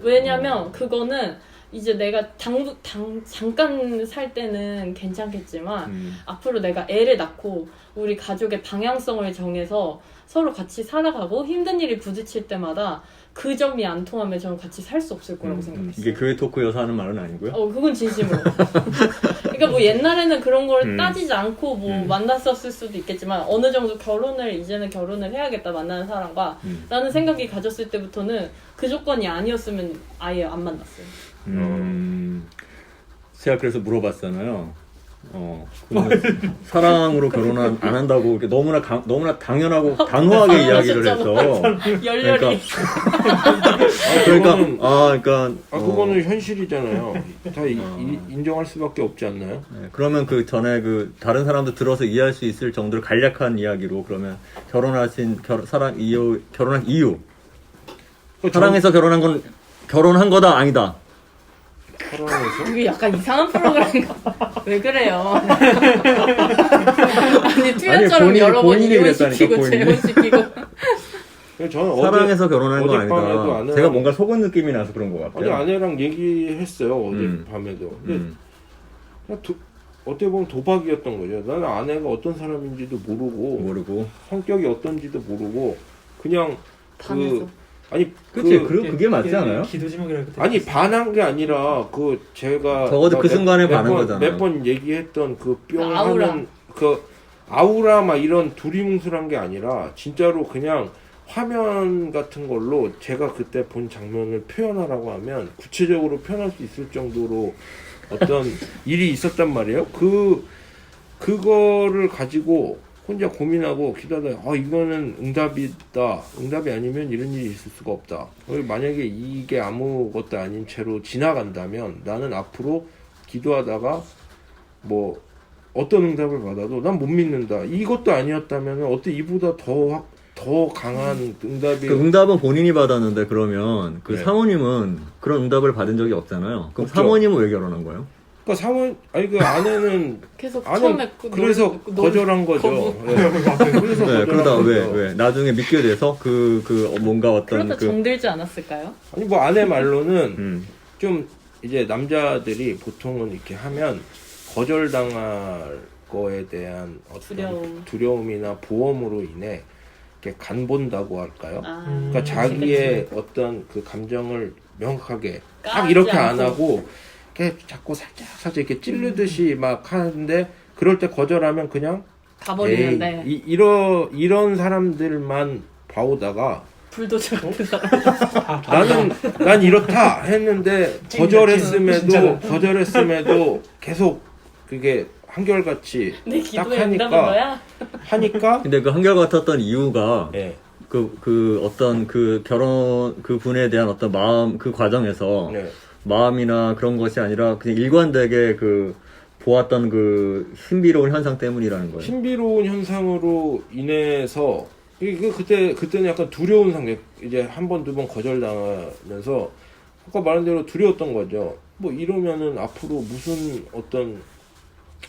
왜냐면 그거는 이제 내가 잠깐 살 때는 괜찮겠지만 앞으로 내가 애를 낳고 우리 가족의 방향성을 정해서 서로 같이 살아가고 힘든 일이 부딪힐 때마다 그 점이 안 통하면 저는 같이 살 수 없을 거라고 생각했어요. 이게 교회 토크여서 하는 말은 아니고요. 그건 진심으로. 그러니까 뭐 옛날에는 그런 걸 따지지 않고 뭐 만났었을 수도 있겠지만 어느 정도 이제는 결혼을 해야겠다 만나는 사람과 라는 생각이 가졌을 때부터는 그 조건이 아니었으면 아예 안 만났어요. 제가 그래서 물어봤잖아요. 사랑으로 결혼 안 한다고 이렇게 너무나 당연하고 단호하게 이야기를 해서 열렬히. 그거는 현실이잖아요. 다 인정할 수밖에 없지 않나요? 네, 그러면 그 전에 그 다른 사람도 들어서 이해할 수 있을 정도로 간략한 이야기로 그러면 결혼한 이유 사랑해서 결혼한 거다 아니다. 사랑해서? 이게 약간 이상한 프로그램인가? 왜 그래요? 아니 투야처럼 여러 번 본인이 이혼시키고 그랬다니까, 재혼시키고 저는 사랑해서 결혼하는 건 어젯밤에도 아니다. 아내랑- 제가 뭔가 속은 느낌이 나서 그런 것 같아요. 아니 아내랑 얘기했어요 어젯밤에도. 근데 그냥 어떻게 보면 도박이었던 거죠. 나는 아내가 어떤 사람인지도 모르고. 성격이 어떤지도 모르고 그냥 반해서. 아니 그치, 그게 맞지 않아요? 기도 제목이라고 그때 아니 반한 게 아니라 제가 적어도 그 순간에 반한 거잖아요. 몇 번 얘기했던 그 뿅 그 아우라. 하는 그 아우라 막 이런 두리뭉술한 게 아니라 진짜로 그냥 화면 같은 걸로 제가 그때 본 장면을 표현하라고 하면 구체적으로 표현할 수 있을 정도로 어떤 일이 있었단 말이에요. 그거를 가지고 혼자 고민하고 기다려요. 이거는 응답이다. 응답이 아니면 이런 일이 있을 수가 없다. 만약에 이게 아무것도 아닌 채로 지나간다면 나는 앞으로 기도하다가 뭐 어떤 응답을 받아도 난 못 믿는다. 이것도 아니었다면 어때 이보다 더 강한 응답이 그 응답은 본인이 받았는데 그러면 그 네. 사모님은 그런 응답을 받은 적이 없잖아요. 그럼 없죠. 사모님은 왜 결혼한 거예요? 그러니까 그 아내는 계속 아니, 처음에 그래서 거절한 거죠. 거부. 네. 그래서 네, 거절한 그러다 거죠. 왜 나중에 믿게 돼서 뭔가 어떤 그러다 정들지 않았을까요? 아니 뭐 아내 말로는 음. 좀 이제 남자들이 보통은 이렇게 하면 거절당할 거에 대한 어떤 두려움이나 보험으로 인해 이렇게 간본다고 할까요? 그러니까 자기의 어떤 그 감정을 명확하게 딱 까지 이렇게 안 않고. 하고 이렇게 자꾸 살짝 이렇게 찌르듯이 막 하는데 그럴 때 거절하면 그냥 가버리는데 에이, 이런 사람들만 봐오다가 불도저 같은 사람. 난 이렇다 했는데 거절했음에도 계속 그게 한결같이 내 딱 기도에 응답한 거야? 하니까 근데 그 한결같았던 이유가 예, 그 어떤 그 결혼 그 분에 대한 어떤 마음 그 과정에서 네. 마음이나 그런 것이 아니라 그냥 일관되게 그 보았던 그 신비로운 현상 때문이라는 거예요. 신비로운 현상으로 인해서 그때는 약간 두려운 상태 이제 한 번 두 번 거절당하면서 아까 말한 대로 두려웠던 거죠. 뭐 이러면은 앞으로 무슨 어떤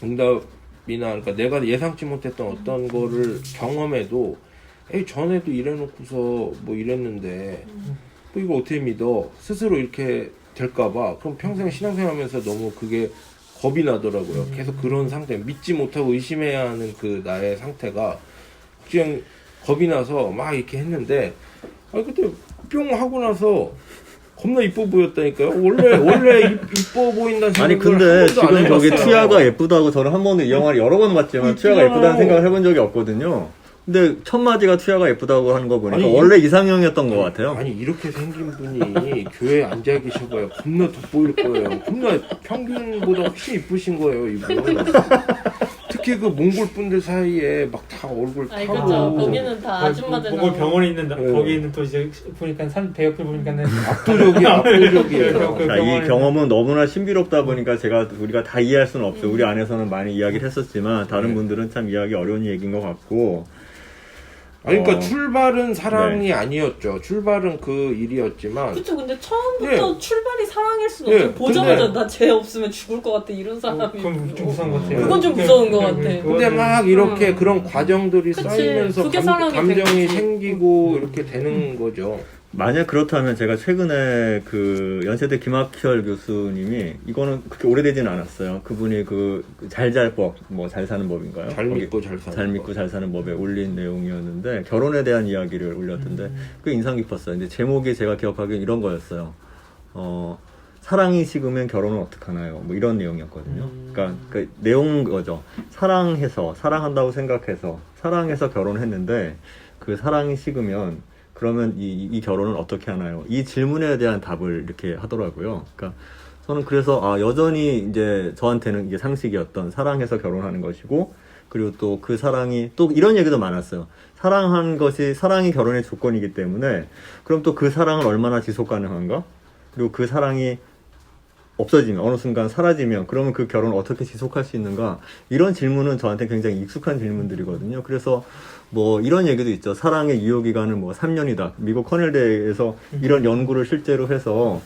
응답이나 그러니까 내가 예상치 못했던 어떤 거를 경험해도 전에도 이래놓고서 뭐 이랬는데 뭐 이걸 어떻게 믿어 스스로 이렇게 될까봐 그럼 평생 신앙생활하면서 너무 그게 겁이 나더라고요. 계속 그런 상태 믿지 못하고 의심해야 하는 그 나의 상태가 그냥 겁이 나서 막 이렇게 했는데 그때 뿅 하고 나서 겁나 이뻐 보였다니까요. 원래 이뻐 보인다는 생각을 아니 근데 한 번도 안 지금 저기 해봤어요. 투야가 예쁘다고 저는 한 번도 이 영화를 여러 번 봤지만 투야가 이쁘잖아요. 예쁘다는 생각을 해본 적이 없거든요. 근데 첫 마디가 투야가 예쁘다고 하는 거 보니까 아니, 원래 이상형이었던 것 같아요. 아니 이렇게 생긴 분이 교회에 앉아 계셔봐요. 겁나 돋보일 거예요. 겁나 평균보다 훨씬 이쁘신 거예요 이분. 특히 그 몽골 분들 사이에 막 다 얼굴 아니 타고 그죠. 거기는 다 아줌마들 몽골 나오고. 병원에 있는 네. 거기 있는 또 이제 보니까 배역들 보니까는 압도적이에요. 그 자, 이 병원에 경험은 너무나 신비롭다 보니까 우리가 다 이해할 수는 없어요. 우리 안에서는 많이 이야기를 했었지만 다른 네. 분들은 참 이해하기 어려운 얘기인 것 같고. 아니, 그러니까 어. 출발은 사랑이 아니었죠. 출발은 그 일이었지만 그쵸. 근데 처음부터 출발이 사랑일 수는 예, 없죠. 보자마자 근데- 나 쟤 없으면 죽을 것 같아 이런 사람이. 그건 좀 무서운 것 같아요. 그건 좀 무서운 것 같아. 근데 막 이렇게 그런 과정들이 그치. 쌓이면서 그게 사랑이 된 감정이 거지. 생기고 이렇게 되는 거죠. 만약 그렇다면 제가 최근에 그 연세대 김학철 교수님이 이거는 그렇게 오래되지는 않았어요. 그분이 그 잘잘법 뭐 잘 사는 법인가요? 잘 거기 믿고 잘 사는 잘 믿고 잘 사는 법에 올린 내용이었는데 결혼에 대한 이야기를 올렸던데 꽤 인상 깊었어요. 근데 제목이 제가 기억하기엔 이런 거였어요. 사랑이 식으면 결혼은 어떡하나요? 뭐 이런 내용이었거든요. 그러니까 그 내용은 거죠. 사랑한다고 생각해서 사랑해서 결혼했는데 그 사랑이 식으면 그러면 이 결혼은 어떻게 하나요? 이 질문에 대한 답을 이렇게 하더라고요. 그러니까 저는 그래서 여전히 이제 저한테는 이게 상식이었던 사랑해서 결혼하는 것이고 그리고 또 그 사랑이 또 이런 얘기도 많았어요. 사랑한 것이 사랑이 결혼의 조건이기 때문에 그럼 또 그 사랑은 얼마나 지속 가능한가? 그리고 그 사랑이 없어지면 어느 순간 사라지면 그러면 그 결혼을 어떻게 지속할 수 있는가? 이런 질문은 저한테 굉장히 익숙한 질문들이거든요. 그래서 뭐 이런 얘기도 있죠. 사랑의 유효기간은 뭐 3년이다. 미국 커넬대에서 이런 연구를 실제로 해서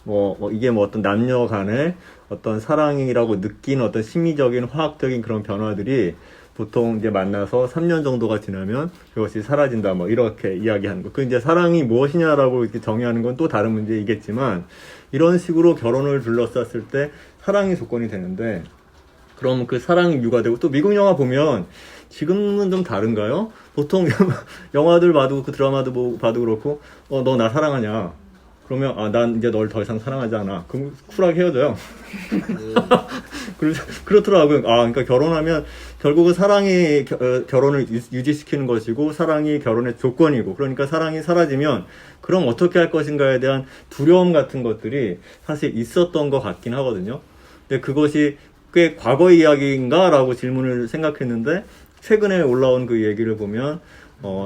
뭐 이게 뭐 어떤 남녀 간의 어떤 사랑이라고 느끼는 어떤 심리적인 화학적인 그런 변화들이 보통 이제 만나서 3년 정도가 지나면 그것이 사라진다 뭐 이렇게 이야기하는 거. 그 이제 사랑이 무엇이냐라고 이렇게 정의하는 건 또 다른 문제이겠지만 이런 식으로 결혼을 둘러쌌을 때 사랑이 조건이 되는데 그럼 그 사랑이 이유가 되고 또 미국 영화 보면 지금은 좀 다른가요? 보통 영화들 봐도 그 드라마도 봐도 그렇고 너 나 사랑하냐? 그러면 난 이제 널 더 이상 사랑하지 않아. 그럼 쿨하게 헤어져요. 그렇더라고요. 그러니까 결혼하면 결국은 사랑이 결혼을 유지시키는 것이고 사랑이 결혼의 조건이고 그러니까 사랑이 사라지면 그럼 어떻게 할 것인가에 대한 두려움 같은 것들이 사실 있었던 것 같긴 하거든요. 근데 그것이 꽤 과거의 이야기인가? 라고 질문을 생각했는데 최근에 올라온 그 얘기를 보면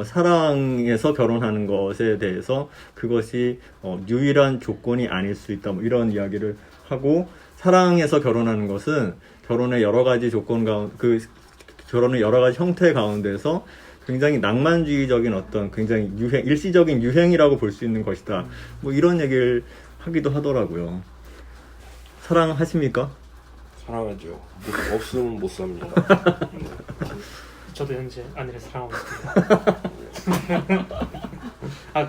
사랑해서 결혼하는 것에 대해서 그것이 유일한 조건이 아닐 수 있다 뭐 이런 이야기를 하고 사랑해서 결혼하는 것은 결혼의 여러 가지 조건 결혼의 여러 가지 형태 가운데서 굉장히 낭만주의적인 어떤 굉장히 일시적인 유행이라고 볼 수 있는 것이다 뭐 이런 얘기를 하기도 하더라고요. 사랑하십니까? 사랑하죠. 없으면 못 삽니다. 저도 현재 아내를 사랑하고 있습니다.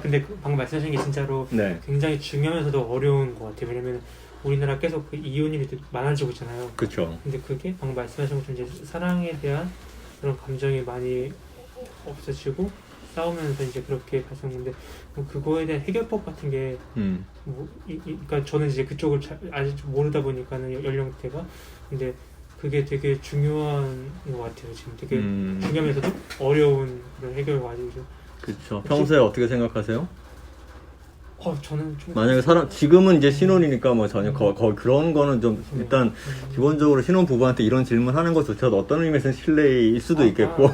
근데 방금 말씀하신 게 진짜로 네. 굉장히 중요하면서도 어려운 것 같아요. 왜냐면 우리나라 계속 그 이혼율이 많아지고 있잖아요. 그렇죠. 근데 그게 방금 말씀하신 것처럼 이제 사랑에 대한 그런 감정이 많이 없어지고 싸우면서 이제 그렇게 발생했는데 뭐 그거에 대한 해결법 같은 게 그러니까 저는 이제 그쪽을 아직 좀 모르다 보니까는 연령대가 근데 그게 되게 중요한 것 같아요. 지금 되게 중요하면서도 어려운 그런 해결 과정이죠. 그렇죠. 평소에 어떻게 생각하세요? 저는 좀 만약에 지금은 이제 신혼이니까 뭐 전혀 그런 거는 좀 일단 기본적으로 신혼 부부한테 이런 질문 하는 것조차도 어떤 의미에서는 실례일 수도 있겠고.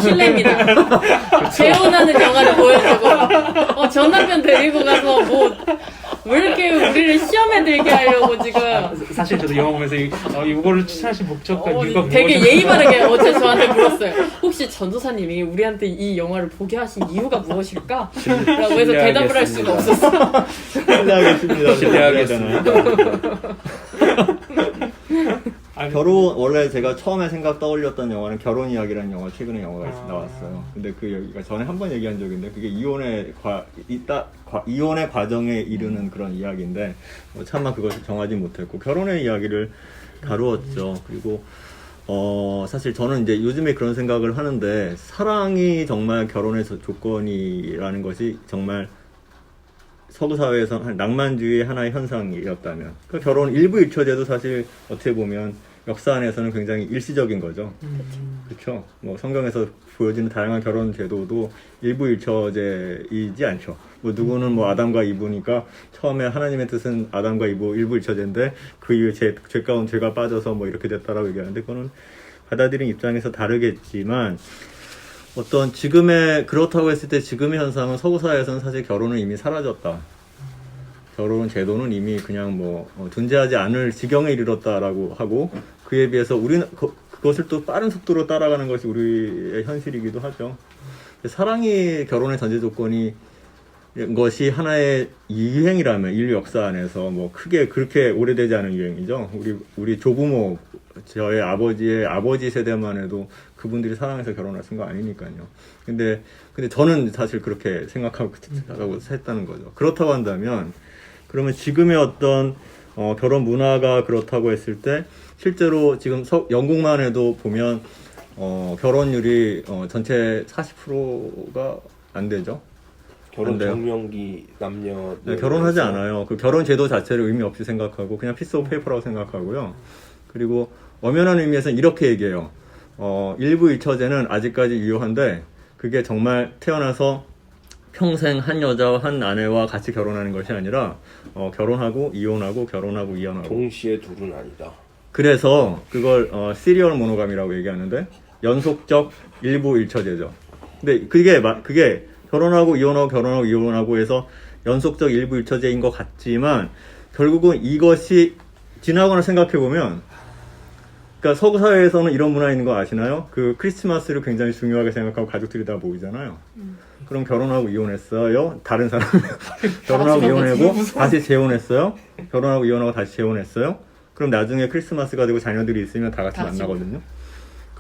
실례입니다. 재혼하는 영화를 보여주고 전 남편 데리고 가서 뭐 왜 이렇게 우리를 시험에 들게 하려고 지금. 사실 저도 영화 보면서 이거를 추천하신 목적과 이유가 되게 예의 바르게 어제 저한테 물었어요. 혹시 전도사님이 우리한테 이 영화를 보게 하신 이유가 무엇일까? 라고 해서 대답을 할 수가 없었어. 실례하겠습니다. 실례하겠습니다. 결혼 원래 제가 처음에 떠올렸던 영화는 결혼 이야기라는 영화 최근에 영화가 나왔어요. 근데 그 얘기가 전에 한 번 얘기한 적인데 그게 이혼의 과정에 이르는 그런 이야기인데 차마 그것을 정하지 못했고 결혼의 이야기를 다루었죠. 그리고 사실 저는 이제 요즘에 그런 생각을 하는데 사랑이 정말 결혼의 조건이라는 것이 정말 서구 사회에서 낭만주의의 하나의 현상이었다면 그 결혼 일부일처제도 사실 어떻게 보면 역사 안에서는 굉장히 일시적인 거죠. 그렇죠. 뭐 성경에서 보여지는 다양한 결혼 제도도 일부일처제이지 않죠. 뭐 누구는 뭐 아담과 이브니까 처음에 하나님의 뜻은 아담과 이브 일부일처제인데 그 이후에 죄 가운 죄가 빠져서 뭐 이렇게 됐다라고 얘기하는데 그거는 받아들인 입장에서 다르겠지만 어떤 그렇다고 했을 때 지금의 현상은 서구 사회에서는 사실 결혼은 이미 사라졌다. 결혼 제도는 이미 그냥 존재하지 않을 지경에 이르렀다라고 하고 그에 비해서 우리는 그것을 또 빠른 속도로 따라가는 것이 우리의 현실이기도 하죠. 사랑이 결혼의 전제 조건이 것이 하나의 유행이라면 인류 역사 안에서 크게 그렇게 오래되지 않은 유행이죠. 우리 조부모 저의 아버지의 아버지 세대만 해도 그분들이 사랑해서 결혼하신 거 아니니까요. 근데 저는 사실 그렇게 생각하고 했다는 거죠. 그렇다고 한다면 그러면 지금의 어떤 결혼 문화가 그렇다고 했을 때 실제로 지금 영국만 해도 보면 결혼율이 전체 40%가 안 되죠. 결혼 정년기 남녀 네, 결혼하지 않아요. 그 결혼 제도 자체를 의미 없이 생각하고 그냥 피스 오브 페이퍼라고 생각하고요. 그리고 엄연한 의미에서는 이렇게 얘기해요. 일부 일처제는 아직까지 유효한데 그게 정말 태어나서 평생 한 여자와 한 아내와 같이 결혼하는 것이 아니라 결혼하고 이혼하고 결혼하고 이혼하고 동시에 둘은 아니다. 그래서 그걸 시리얼 모노감이라고 얘기하는데 연속적 일부 일처제죠. 근데 그게 결혼하고 이혼하고 해서 연속적 일부 일처제인 것 같지만 결국은 이것이 지나거나 생각해보면 그러니까 서구 사회에서는 이런 문화 있는 거 아시나요? 그 크리스마스를 굉장히 중요하게 생각하고 가족들이 다 모이잖아요. 그럼 결혼하고 이혼했어요. 다른 사람 결혼하고 이혼하고 다시 재혼했어요. 결혼하고 이혼하고 다시 재혼했어요. 그럼 나중에 크리스마스가 되고 자녀들이 있으면 다 같이 만나거든요.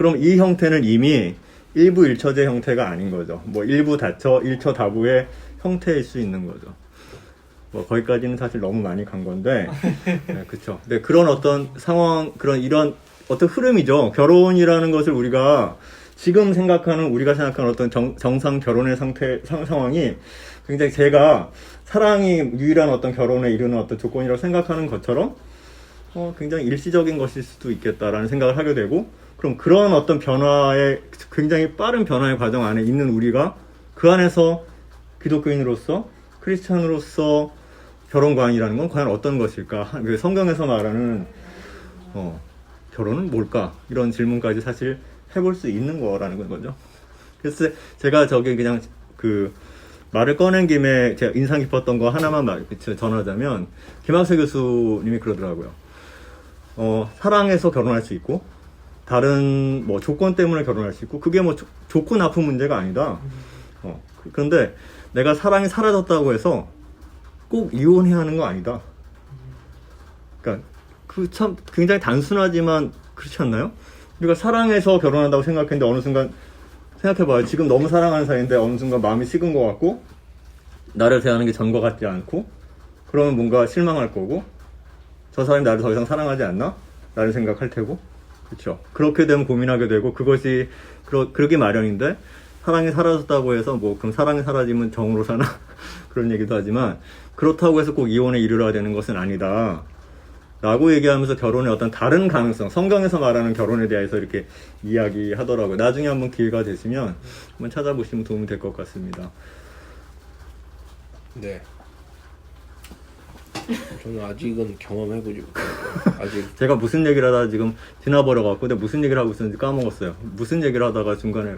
그럼 이 형태는 이미 일부 일처제 형태가 아닌 거죠. 뭐 일부 다처, 일처 다부의 형태일 수 있는 거죠. 뭐 거기까지는 사실 너무 많이 간 건데, 네, 그렇죠. 네, 그런 어떤 상황, 이런 어떤 흐름이죠. 결혼이라는 것을 우리가 지금 우리가 생각하는 어떤 정상 결혼의 상황이 굉장히 제가 사랑이 유일한 어떤 결혼에 이르는 어떤 조건이라고 생각하는 것처럼 굉장히 일시적인 것일 수도 있겠다라는 생각을 하게 되고, 그럼 그런 어떤 굉장히 빠른 변화의 과정 안에 있는 우리가 그 안에서 기독교인으로서, 크리스찬으로서 결혼관이라는 건 과연 어떤 것일까? 성경에서 말하는 결혼은 뭘까? 이런 질문까지 사실 해볼 수 있는 거라는 거죠. 그래서 제가 그냥 말을 꺼낸 김에 제가 인상 깊었던 거 하나만 전하자면, 김학세 교수님이 그러더라고요. 사랑해서 결혼할 수 있고, 다른 뭐 조건 때문에 결혼할 수 있고, 그게 뭐 좋고 나쁜 문제가 아니다. 그런데 내가 사랑이 사라졌다고 해서 꼭 이혼해야 하는 거 아니다. 그러니까 참 굉장히 단순하지만 그렇지 않나요? 우리가 사랑해서 결혼한다고 생각했는데 어느 순간 생각해봐요. 지금 너무 사랑하는 사이인데 어느 순간 마음이 식은 것 같고, 나를 대하는 게 전과 같지 않고, 그러면 뭔가 실망할 거고, 저 사람이 나를 더 이상 사랑하지 않나? 라는 생각할 테고, 그렇죠. 그렇게 되면 고민하게 되고, 그것이 그러기 마련인데, 사랑이 사라졌다고 해서 그럼 사랑이 사라지면 정으로 사나? 그런 얘기도 하지만, 그렇다고 해서 꼭 이혼에 이르러야 되는 것은 아니다. 라고 얘기하면서 결혼의 어떤 다른 가능성, 성경에서 말하는 결혼에 대해서 이렇게 이야기하더라고요. 나중에 한번 기회가 되시면 한번 찾아보시면 도움이 될 것 같습니다. 네. 저는 아직은 경험해보지 못했어요. 아직 제가 무슨 얘기를 하다가 지금 지나버려갖고, 근데 무슨 얘기를 하고 있었는지 까먹었어요. 무슨 얘기를 하다가 중간에.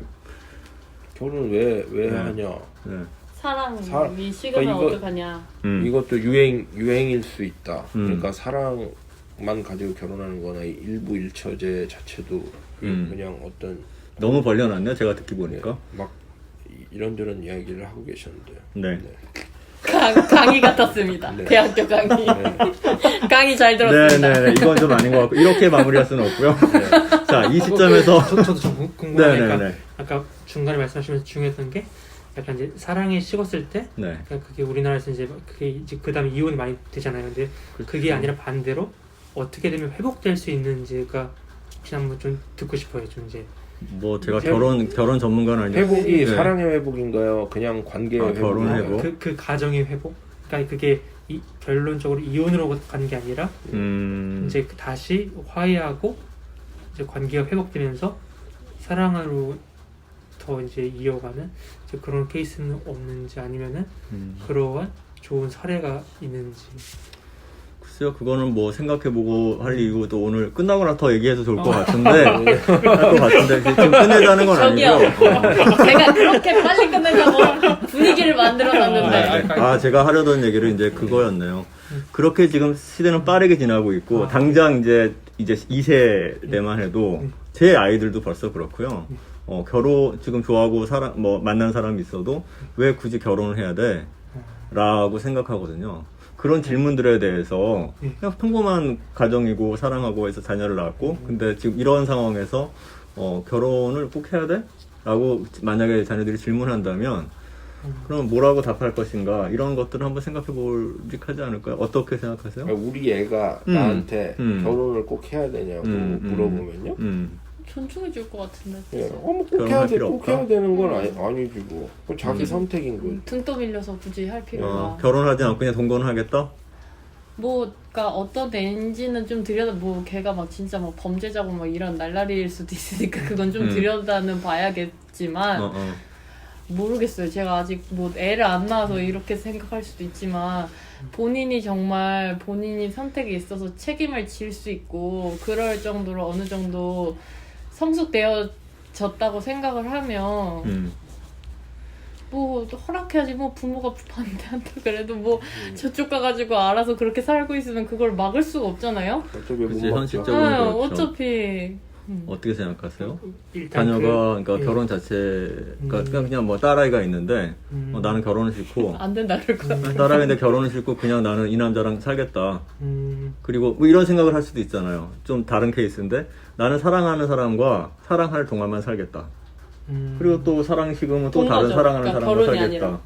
결혼 왜 네. 하냐. 네. 사랑이 식으면 어떡하냐. 이것도 유행일 수 있다. 음. 그러니까 사랑만 가지고 결혼하는 거나 일부 일처제 자체도 그냥 어떤 너무 벌려놨네요. 제가 듣기 보니까. 막 이런저런 이야기를 하고 계셨는데요. 네. 강의 같았습니다. 네. 대학교 강의. 네. 강의 잘 들었습니다. 네네네. 이건 좀 아닌 것 같고, 이렇게 마무리할 수는 없고요. 자, 이 시점에서. 저도 좀 궁금하니까 네네네. 아까 중간에 말씀하시면서 중요했던 게 약간 이제 사랑이 식었을 때 네. 그러니까 그게 우리나라에서 이제 그게 이제 그다음에 이혼이 많이 되잖아요. 근데 그게 아니라 반대로 어떻게 되면 회복될 수 있는지가 혹시 한번 좀 듣고 싶어요. 좀 이제 뭐 제가 결혼 전문가는 아니고. 회복이 네. 사랑의 회복인가요? 그냥 관계의 회복인가요? 결혼 회복? 그 가정의 회복. 그러니까 그게 결론적으로 이혼으로 간 게 아니라 이제 다시 화해하고 이제 관계가 회복되면서 사랑으로 더 이제 이어가는 이제 그런 케이스는 없는지, 아니면은 그러한 좋은 사례가 있는지. 글쎄요, 그거는 뭐 생각해보고 할 이유도 오늘 끝나고 나서 더 얘기해도 좋을 것 같은데, 할 것 같은데, 지금 끝내자는 건 저기요. 아니고. 제가 그렇게 빨리 끝내자고 분위기를 만들어놨는데. 제가 하려던 얘기를 이제 그거였네요. 그렇게 지금 시대는 빠르게 지나고 있고, 당장 이제 2세대만 해도, 제 아이들도 벌써 그렇고요. 지금 좋아하고 만난 사람이 있어도 왜 굳이 결혼을 해야 돼? 라고 생각하거든요. 그런 질문들에 대해서 그냥 평범한 가정이고 사랑하고 해서 자녀를 낳았고, 근데 지금 이런 상황에서 결혼을 꼭 해야 돼? 라고 만약에 자녀들이 질문한다면 그럼 뭐라고 답할 것인가, 이런 것들을 한번 생각해 볼직하지 않을까요? 어떻게 생각하세요? 우리 애가 나한테 결혼을 꼭 해야 되냐고 물어보면요. 존중해줄 것 같은데. 예, 뭐 꼭 결혼할 해야 돼, 필요 꼭 없다? 해야 되는 건 아니지 뭐. 그건 자기 선택인 거지. 등 떠밀려서 굳이 할 필요가. 결혼하지 않고 그냥 동거는 하겠다? 그러니까 어떤 애인지는 좀 걔가 막 진짜 막 범죄자고 막 이런 날라리일 수도 있으니까 그건 좀 들여다는 봐야겠지만, 모르겠어요. 제가 아직 애를 안 낳아서 이렇게 생각할 수도 있지만, 본인이 정말 본인이 선택에 있어서 책임을 질 수 있고, 그럴 정도로 어느 정도 성숙되어졌다고 생각을 하면, 허락해야지. 부모가 반대한다 그래도 저쪽 가가지고 알아서 그렇게 살고 있으면 그걸 막을 수가 없잖아요. 어차피 못 그치, 막죠. 현실적으로 그렇죠. 어차피. 어떻게 생각하세요? 일단 자녀가 예. 결혼 자체가 그냥 딸아이가 있는데 나는 결혼을 싫고, 안 된다 그럴 거야. 딸아이인데 결혼을 싫고 그냥 나는 이 남자랑 살겠다. 그리고 이런 생각을 할 수도 있잖아요. 좀 다른 케이스인데 나는 사랑하는 사람과 사랑할 동안만 살겠다. 그리고 또 사랑 식으면 또 다른 동거죠. 사랑하는 그러니까 사람과 결혼이 살겠다. 아니라.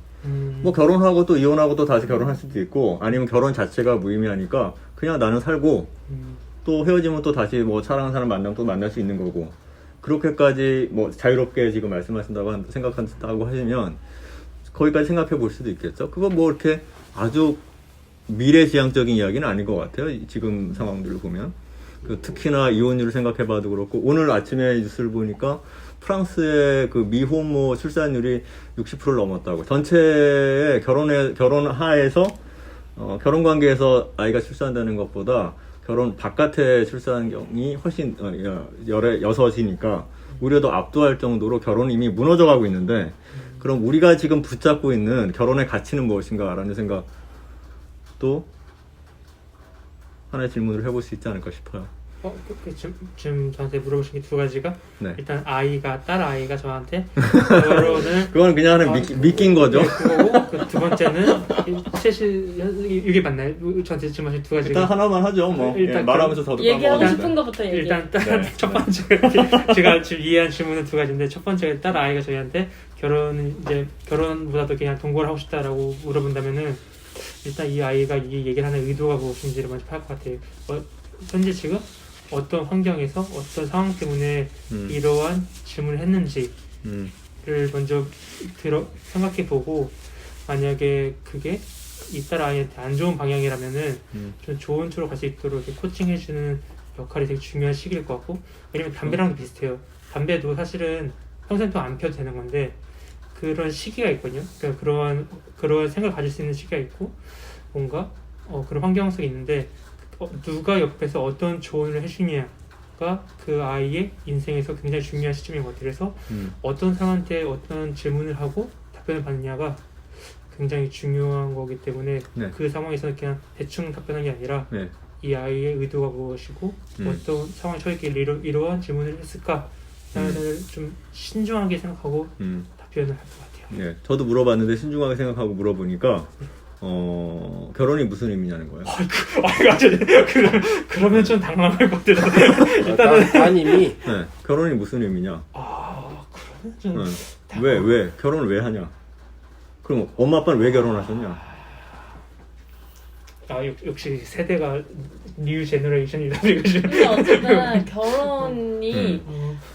뭐 결혼하고 또 이혼하고 또 다시 결혼할 수도 있고 아니면 결혼 자체가 무의미하니까 그냥 나는 살고 또 헤어지면 또 다시 뭐 사랑하는 사람 만나면 또 만날 수 있는 거고 그렇게까지 뭐 자유롭게 지금 말씀하신다고 생각한다고 하시면 거기까지 생각해 볼 수도 있겠죠. 그건 뭐 이렇게 아주 미래지향적인 이야기는 아닌 것 같아요. 지금 상황들을 보면 특히나 이혼율을 생각해 봐도 그렇고 오늘 아침에 뉴스를 보니까 프랑스의 그 미혼모 출산율이 60%를 넘었다고. 전체의 결혼하에서 결혼 관계에서 아이가 출산되는 것보다 결혼 바깥의 출산경이 훨씬 여섯이니까 오히려 더 압도할 정도로 결혼이 이미 무너져가고 있는데 그럼 우리가 지금 붙잡고 있는 결혼의 가치는 무엇인가라는 생각도 하나의 질문을 해볼 수 있지 않을까 싶어요. 지금 저한테 물어보신 게 두 가지가 네. 일단 딸 아이가 저한테 결혼을 그건 그냥 하는 믿긴 거죠. 네, 그거고 그 두 번째는 이게 맞나요? 저한테 질문하신 두 가지가 일단 하나만 하죠. 뭐 일단 말하면서 저도 얘기하고 까먹었는데. 싶은 것부터 얘기해. 일단 네. 첫 번째 제가 지금 이해한 질문은 두 가지인데 첫 번째가 딸 아이가 저희한테 결혼보다도 그냥 동거를 하고 싶다라고 물어본다면은 일단 이 아이가 이 얘기를 하는 의도가 무엇인지를 먼저 파악할 것 같아요. 현재 지금 어떤 환경에서 어떤 상황 때문에 이러한 질문을 했는지를 먼저 생각해 보고 만약에 그게 이 딸 아이한테 안 좋은 방향이라면은 좀 좋은 쪽으로 갈 수 있도록 이렇게 코칭해주는 역할이 되게 중요한 시기일 것 같고 왜냐면 담배랑도 비슷해요. 담배도 사실은 평생 동안 안 펴도 되는 건데 그런 시기가 있거든요. 그러니까 그런 생각을 가질 수 있는 시기가 있고 뭔가 그런 환경 속에 있는데 누가 옆에서 어떤 조언을 해주냐가 그 아이의 인생에서 굉장히 중요한 시점인 것 같아요. 그래서 어떤 사람한테 어떤 질문을 하고 답변을 받느냐가 굉장히 중요한 거기 때문에 네. 그 상황에서는 그냥 대충 답변한 게 아니라 네. 이 아이의 의도가 무엇이고 어떤 상황에 처했기에 이러한 질문을 했을까 를 좀 신중하게 생각하고 답변을 할 것 같아요. 네, 저도 물어봤는데 신중하게 생각하고 물어보니까 결혼이 무슨 의미냐는 거예요. 그러면 좀 당황할 것 같아요. 일단은 따님이 네, 결혼이 무슨 의미냐? 그러면 좀 왜 결혼을 왜 하냐? 그럼 엄마 아빠는 왜 결혼하셨냐? 역시 세대가 뉴 제너레이션이다. 근데 어쨌든 결혼이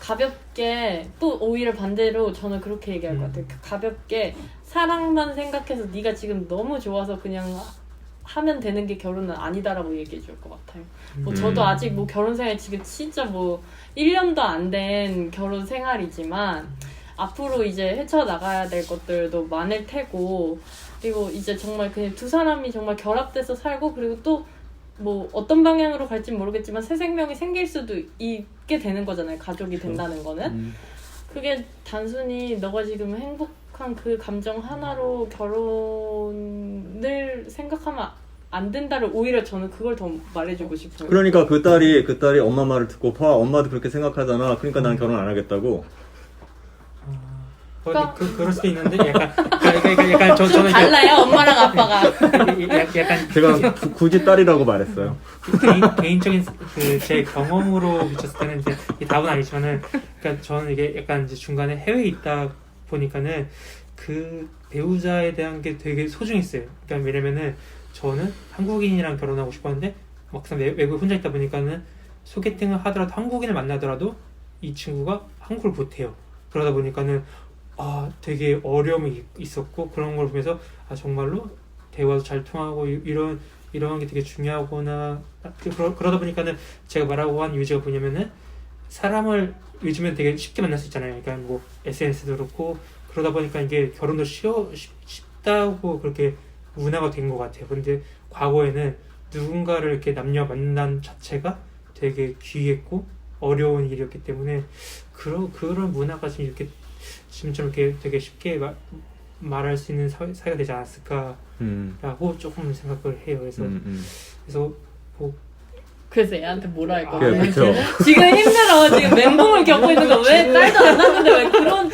가볍게 또 오히려 반대로 저는 그렇게 얘기할 것 같아요. 가볍게 사랑만 생각해서 네가 지금 너무 좋아서 그냥 하면 되는 게 결혼은 아니다라고 얘기해 줄 것 같아요. 뭐 저도 아직 뭐 결혼 생활 지금 진짜 뭐 1년도 안 된 결혼 생활이지만 앞으로 이제 헤쳐나가야 될 것들도 많을 테고 그리고 이제 정말 그냥 두 사람이 정말 결합돼서 살고 그리고 또 뭐 어떤 방향으로 갈지 모르겠지만 새 생명이 생길 수도 있게 되는 거잖아요. 가족이 된다는 거는. 그게 단순히 너가 지금 행복한 그 감정 하나로 결혼을 생각하면 안 된다를 오히려 저는 그걸 더 말해주고 싶어요. 그러니까 그 딸이 엄마 말을 듣고 봐 엄마도 그렇게 생각하잖아. 그러니까 난 결혼 안 하겠다고. 그럴 수도 있는데 약간 저는 달라요 엄마랑 아빠가. 약간 제가 굳이 딸이라고 말했어요. 개인적인 제 경험으로 비쳤을 때는 이제 이 답은 아니지만은 그러니까 저는 이게 약간 이제 중간에 해외에 있다 보니까는 그 배우자에 대한 게 되게 소중했어요. 그러니까 왜냐면은 저는 한국인이랑 결혼하고 싶었는데 막상 외국에 혼자 있다 보니까는 소개팅을 하더라도 한국인을 만나더라도 이 친구가 한국을 못해요. 그러다 보니까는 되게 어려움이 있었고 그런 걸 보면서 정말로 대화도 잘 통하고 이런 게 되게 중요하구나. 그러다 보니까는 제가 말하고 한 요지가 뭐냐면은 사람을 요즘엔 되게 쉽게 만날 수 있잖아요. 그러니까 뭐 SNS도 그렇고 그러다 보니까 이게 결혼도 쉽다고 그렇게 문화가 된 것 같아요. 근데 과거에는 누군가를 이렇게 남녀 만난 자체가 되게 귀했고 어려운 일이었기 때문에 그런 문화가 지금 이렇게 지금처럼 이렇게 되게 쉽게 말할 수 있는 사회가 되지 않았을까라고 조금 생각을 해요. 그래서 뭐 그래서 애한테 뭐라 할 거야? 그렇죠. 지금 힘들어. 지금 멘붕을 겪고 있는 거 왜 딸도 안 낳는데 왜 그런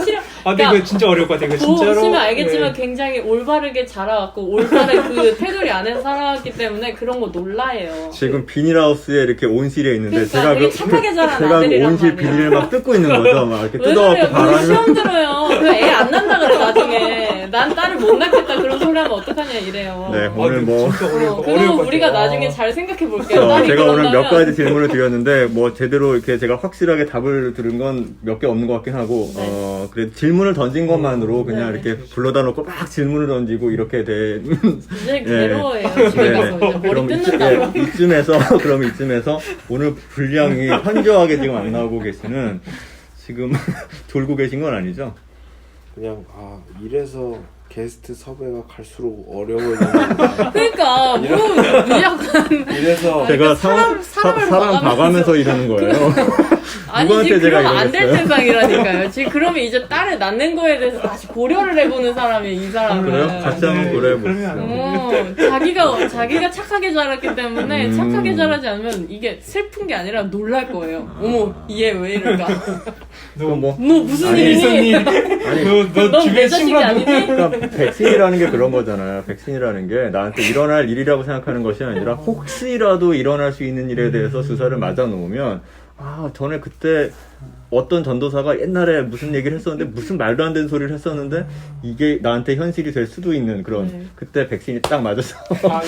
싫어. 근데 이거 진짜 어려울 것 같아요. 이거 진짜로. 보시면 알겠지만 네. 굉장히 올바르게 자라왔고 올바른 그 테두리 안에서 살아왔기 때문에 그런 거 놀라요. 지금 비닐하우스에 이렇게 온실에 있는데 그러니까 되게 착하게 자란 제가 그 아들이란 온실 말이야. 비닐을 막 뜯고 있는 거죠. 막 이렇게 왜 뜯어갖고 그래요? 그거 바람이 시험 들어요. 애 안 난다 그래 나중에. 난 딸을 못 낳겠다 그런 소리 하면 어떡하냐 이래요. 네, 오늘 뭐 진짜 어려울 것 그거 같아요. 우리가 나중에 잘 생각해 볼게요. 제가 오늘 몇 가지 질문을 드렸는데 뭐 제대로 이렇게 제가 확실하게 답을 들은 건 몇 개 없는 것 같긴 하고 네. 그래 질문을 던진 것만으로 그냥 네. 이렇게 불러다 놓고 막 질문을 던지고 이렇게 된 이제 괴로워해요. 집에 가서 이제 머리 그럼 뜯는다고. 이쯤에서 그럼 이쯤에서 오늘 분량이 현저하게 지금 안 나오고 계시는 지금 졸고 계신 건 아니죠? 그냥 이래서 게스트 섭외가 갈수록 어려워지는. 그러니까 뭐 무조건 이래서 제가 사람을 사람 봐가면서 봐가면서 이러는 거예요. 아니 누구한테 지금 제가 그러면 안 될 이러겠어요? 세상이라니까요. 지금 그러면 이제 딸을 낳는 거에 대해서 다시 고려를 해보는 사람이 이 사람은. 그래요? 같이 한번 고려해 그러면 안 보시죠. 돼요. 자기가 착하게 자랐기 때문에 착하게 자라지 않으면 이게 슬픈 게 아니라 놀랄 거예요. 어머 얘 왜 이럴까? 그럼 뭐 너 무슨 아니, 일이니? 너 넌 주변 내 자식이 친구랑 아니니? 그러니까 백신이라는 게 그런 거잖아요. 백신이라는 게 나한테 일어날 일이라고 생각하는 것이 아니라 혹시라도 일어날 수 있는 일에 대해서 주사를 맞아 놓으면 전에 그때 어떤 전도사가 옛날에 무슨 얘기를 했었는데 무슨 말도 안 되는 소리를 했었는데 이게 나한테 현실이 될 수도 있는 그런 네. 그때 백신이 딱 맞아서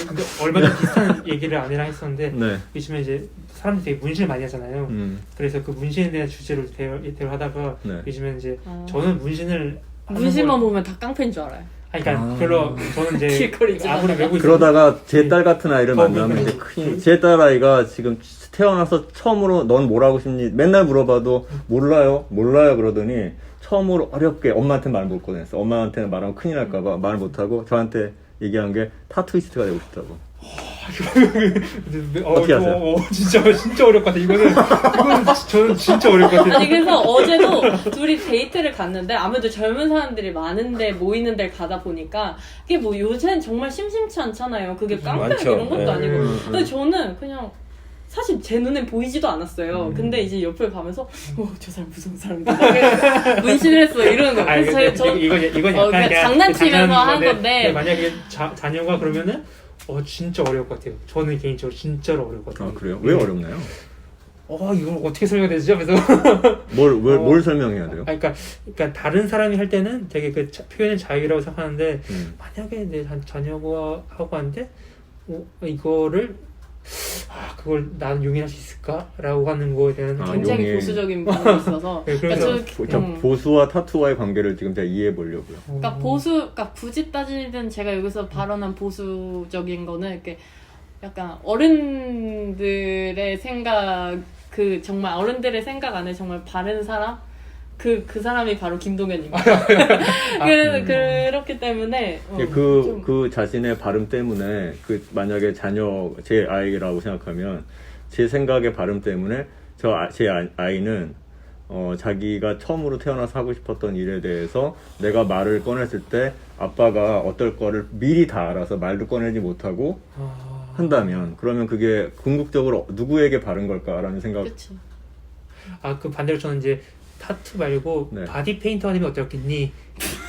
근데 얼마 전에 비슷한 얘기를 아내랑 했었는데 네. 요즘에 이제 사람들이 되게 문신을 많이 하잖아요. 그래서 그 문신에 대한 주제로 대화를 하다가 네. 요즘에 이제 저는 문신을 하는 문신만 걸- 보면 다 깡패인 줄 알아요. 그러니까 별로 저는 이제 길거리 아무리 외고 있어도 그러다가 제 딸 같은 아이를 어, 만나면 이제 그렇지. 제 딸 아이가 지금 태어나서 처음으로 넌 뭘 하고 싶니? 맨날 물어봐도 몰라요 그러더니 처음으로 어렵게 엄마한테 말 못 꺼냈어. 엄마한테는 말하면 큰일 날까봐 말 못하고 저한테 얘기한 게 타투이스트가 되고 싶다고. 어떻게 하세요? 진짜 어려울 것 같아. 이거는 저는 진짜 어려울 것 같아요. 아니 그래서 어제도 둘이 데이트를 갔는데 아무래도 젊은 사람들이 많은데 모이는 데를 가다 보니까 이게 뭐 요새는 정말 심심치 않잖아요. 그게 깡패 많죠. 이런 것도 네. 아니고. 근데 저는 그냥 사실 제 눈엔 보이지도 않았어요. 근데 이제 옆을 가면서 저 사람 무서운 사람이다. 문신을 했어 이러는 거예요. 그래서 이건 약간 그냥 장난치면서 한 건데. 만약에 자녀가 그러면은 진짜 어려울 것 같아요. 저는 개인적으로 진짜로 어려울 것 같아요. 그래요? 왜 어렵나요? 이걸 어떻게 설명해야 되지? 하면서 뭘 설명해야 돼요? 그러니까 다른 사람이 할 때는 되게 그 표현의 자유라고 생각하는데 만약에 내 자녀가 하고 하는데 이거를 그걸 난 용인할 수 있을까라고 하는 거에 대한 굉장히 용인. 보수적인 부분이 있어서. 네, 그래서 보수와 타투와의 관계를 지금 제가 이해해 보려고요. 그러니까 그러니까 굳이 따지면 제가 여기서 발언한 보수적인 거는 이렇게 약간 어른들의 생각, 정말 어른들의 생각 안에 정말 바른 사람? 그 사람이 바로 김동현입니다. 그렇기 때문에. 그 자신의 발음 때문에, 만약에 제 아이라고 생각하면, 제 생각의 발음 때문에, 제 아이는, 자기가 처음으로 태어나서 하고 싶었던 일에 대해서 내가 말을 꺼냈을 때 아빠가 어떨 거를 미리 다 알아서 말도 꺼내지 못하고 한다면 그러면 그게 궁극적으로 누구에게 바른 걸까라는 생각. 그쵸. 그 반대로 저는 이제 타투 말고 네. 바디 페인터 아니면 어떻겠니?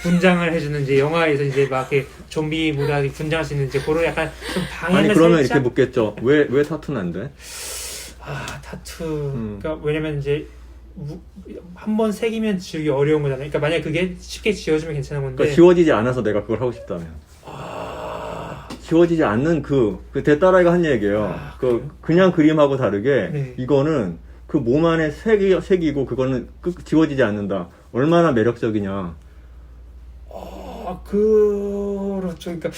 분장을 해주는 이제 영화에서 이제 막 이렇게 좀비 모드하게 분장할 수 있는 이제 그런 약간 좀 방향을 아니 그러면 살짝- 이렇게 묻겠죠. 왜 타투는 안 돼? 타투. 그러니까 왜냐면 이제 한 번 새기면 지우기 어려운 거잖아요. 그러니까 만약 그게 쉽게 지워지면 괜찮은 건데. 그러니까 지워지지 않아서 내가 그걸 하고 싶다면. 지워지지 않는 제 딸아이가 한 얘기예요. 그냥 그림하고 다르게 네. 이거는 그 몸 안에 새기고 그거는 지워지지 않는다. 얼마나 매력적이냐. 그렇죠. 그러니까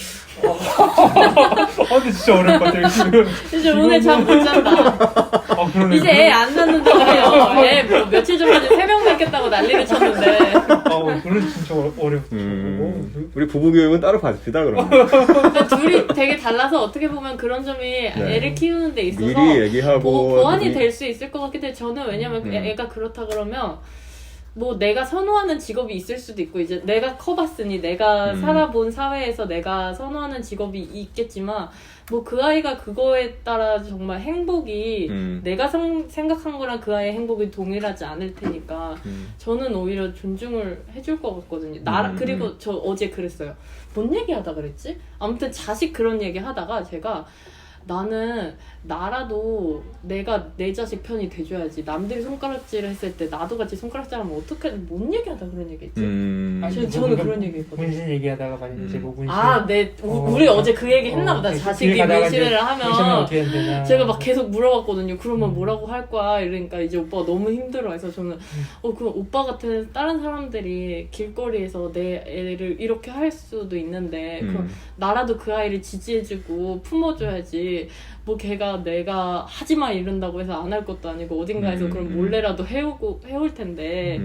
근데 진짜 어려울 것 같아요. 지금. 이제 오늘 잠 못 잔다. 그러네. 이제 애 안 낳는다고 해요. 애 뭐 며칠 전까지 3명 낳겠다고 난리를 쳤는데. 그건 진짜 어렵죠. 우리 부부 교육은 따로 받읍시다 그러면. 그러니까 둘이 되게 달라서 어떻게 보면 그런 점이 애를 키우는 데 있어서 미리 얘기하고 보완이 될 수 있을 것 같긴 해요. 저는 왜냐면 애가 그렇다 그러면 뭐 내가 선호하는 직업이 있을 수도 있고 이제 내가 커봤으니 내가 살아본 사회에서 내가 선호하는 직업이 있겠지만 뭐 그 아이가 그거에 따라 정말 행복이 내가 생각한 거랑 그 아이의 행복이 동일하지 않을 테니까 저는 오히려 존중을 해줄 것 같거든요. 그리고 저 어제 그랬어요. 뭔 얘기하다 그랬지? 아무튼 자식 그런 얘기 하다가 제가 나는 나라도 내가 내 자식 편이 돼줘야지. 남들이 손가락질을 했을 때 나도 같이 손가락질하면 어떻게 뭔 얘기하다 그런 얘기했지? 저는 그런 얘기했거든요. 문신 얘기하다가 만약에 이제 뭐 문신 우리 어제 그 얘기 했나 보다. 자식이 문신을 하면 어떻게 되나. 제가 막 계속 물어봤거든요. 그러면 뭐라고 할 거야? 이러니까 이제 오빠가 너무 힘들어해서 저는 그럼 오빠 같은 다른 사람들이 길거리에서 내 애를 이렇게 할 수도 있는데 그럼 나라도 그 아이를 지지해주고 품어줘야지. 뭐 걔가 내가 하지마 이런다고 해서 안 할 것도 아니고 어딘가에서 그럼 몰래라도 해올 텐데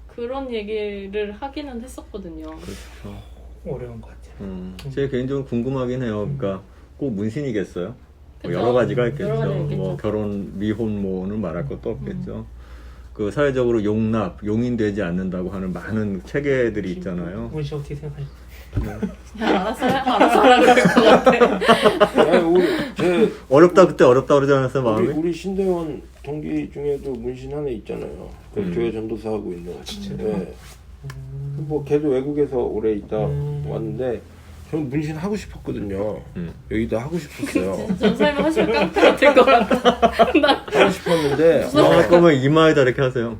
그런 얘기를 하기는 했었거든요. 그렇죠. 어려운 것 같아요. 제 개인적으로 궁금하긴 해요. 그러니까 꼭 문신이겠어요? 뭐 그쵸. 여러 가지가 있겠죠. 여러 가지가 있겠죠. 뭐 결혼, 미혼 뭐는 말할 것도 없겠죠. 그 사회적으로 용인되지 않는다고 하는 많은 체계들이 있잖아요. 문신 어떻게 생각하세요? 그냥 알아서 하라 그럴 것 같아. 어렵다 그때 어렵다 그러지 않았어요 마음이? 우리 신대원 동기 중에도 문신 하나 있잖아요. 그 교회 전도사 하고 있는. 진짜. 네. 뭐 걔도 외국에서 오래 있다 왔는데 저는 문신 하고 싶었거든요. 여기다 하고 싶었어요. 전 설마 하시면 깡패 같을 것 같아. 하고 싶었는데 할 거면 이마에다 이렇게 하세요.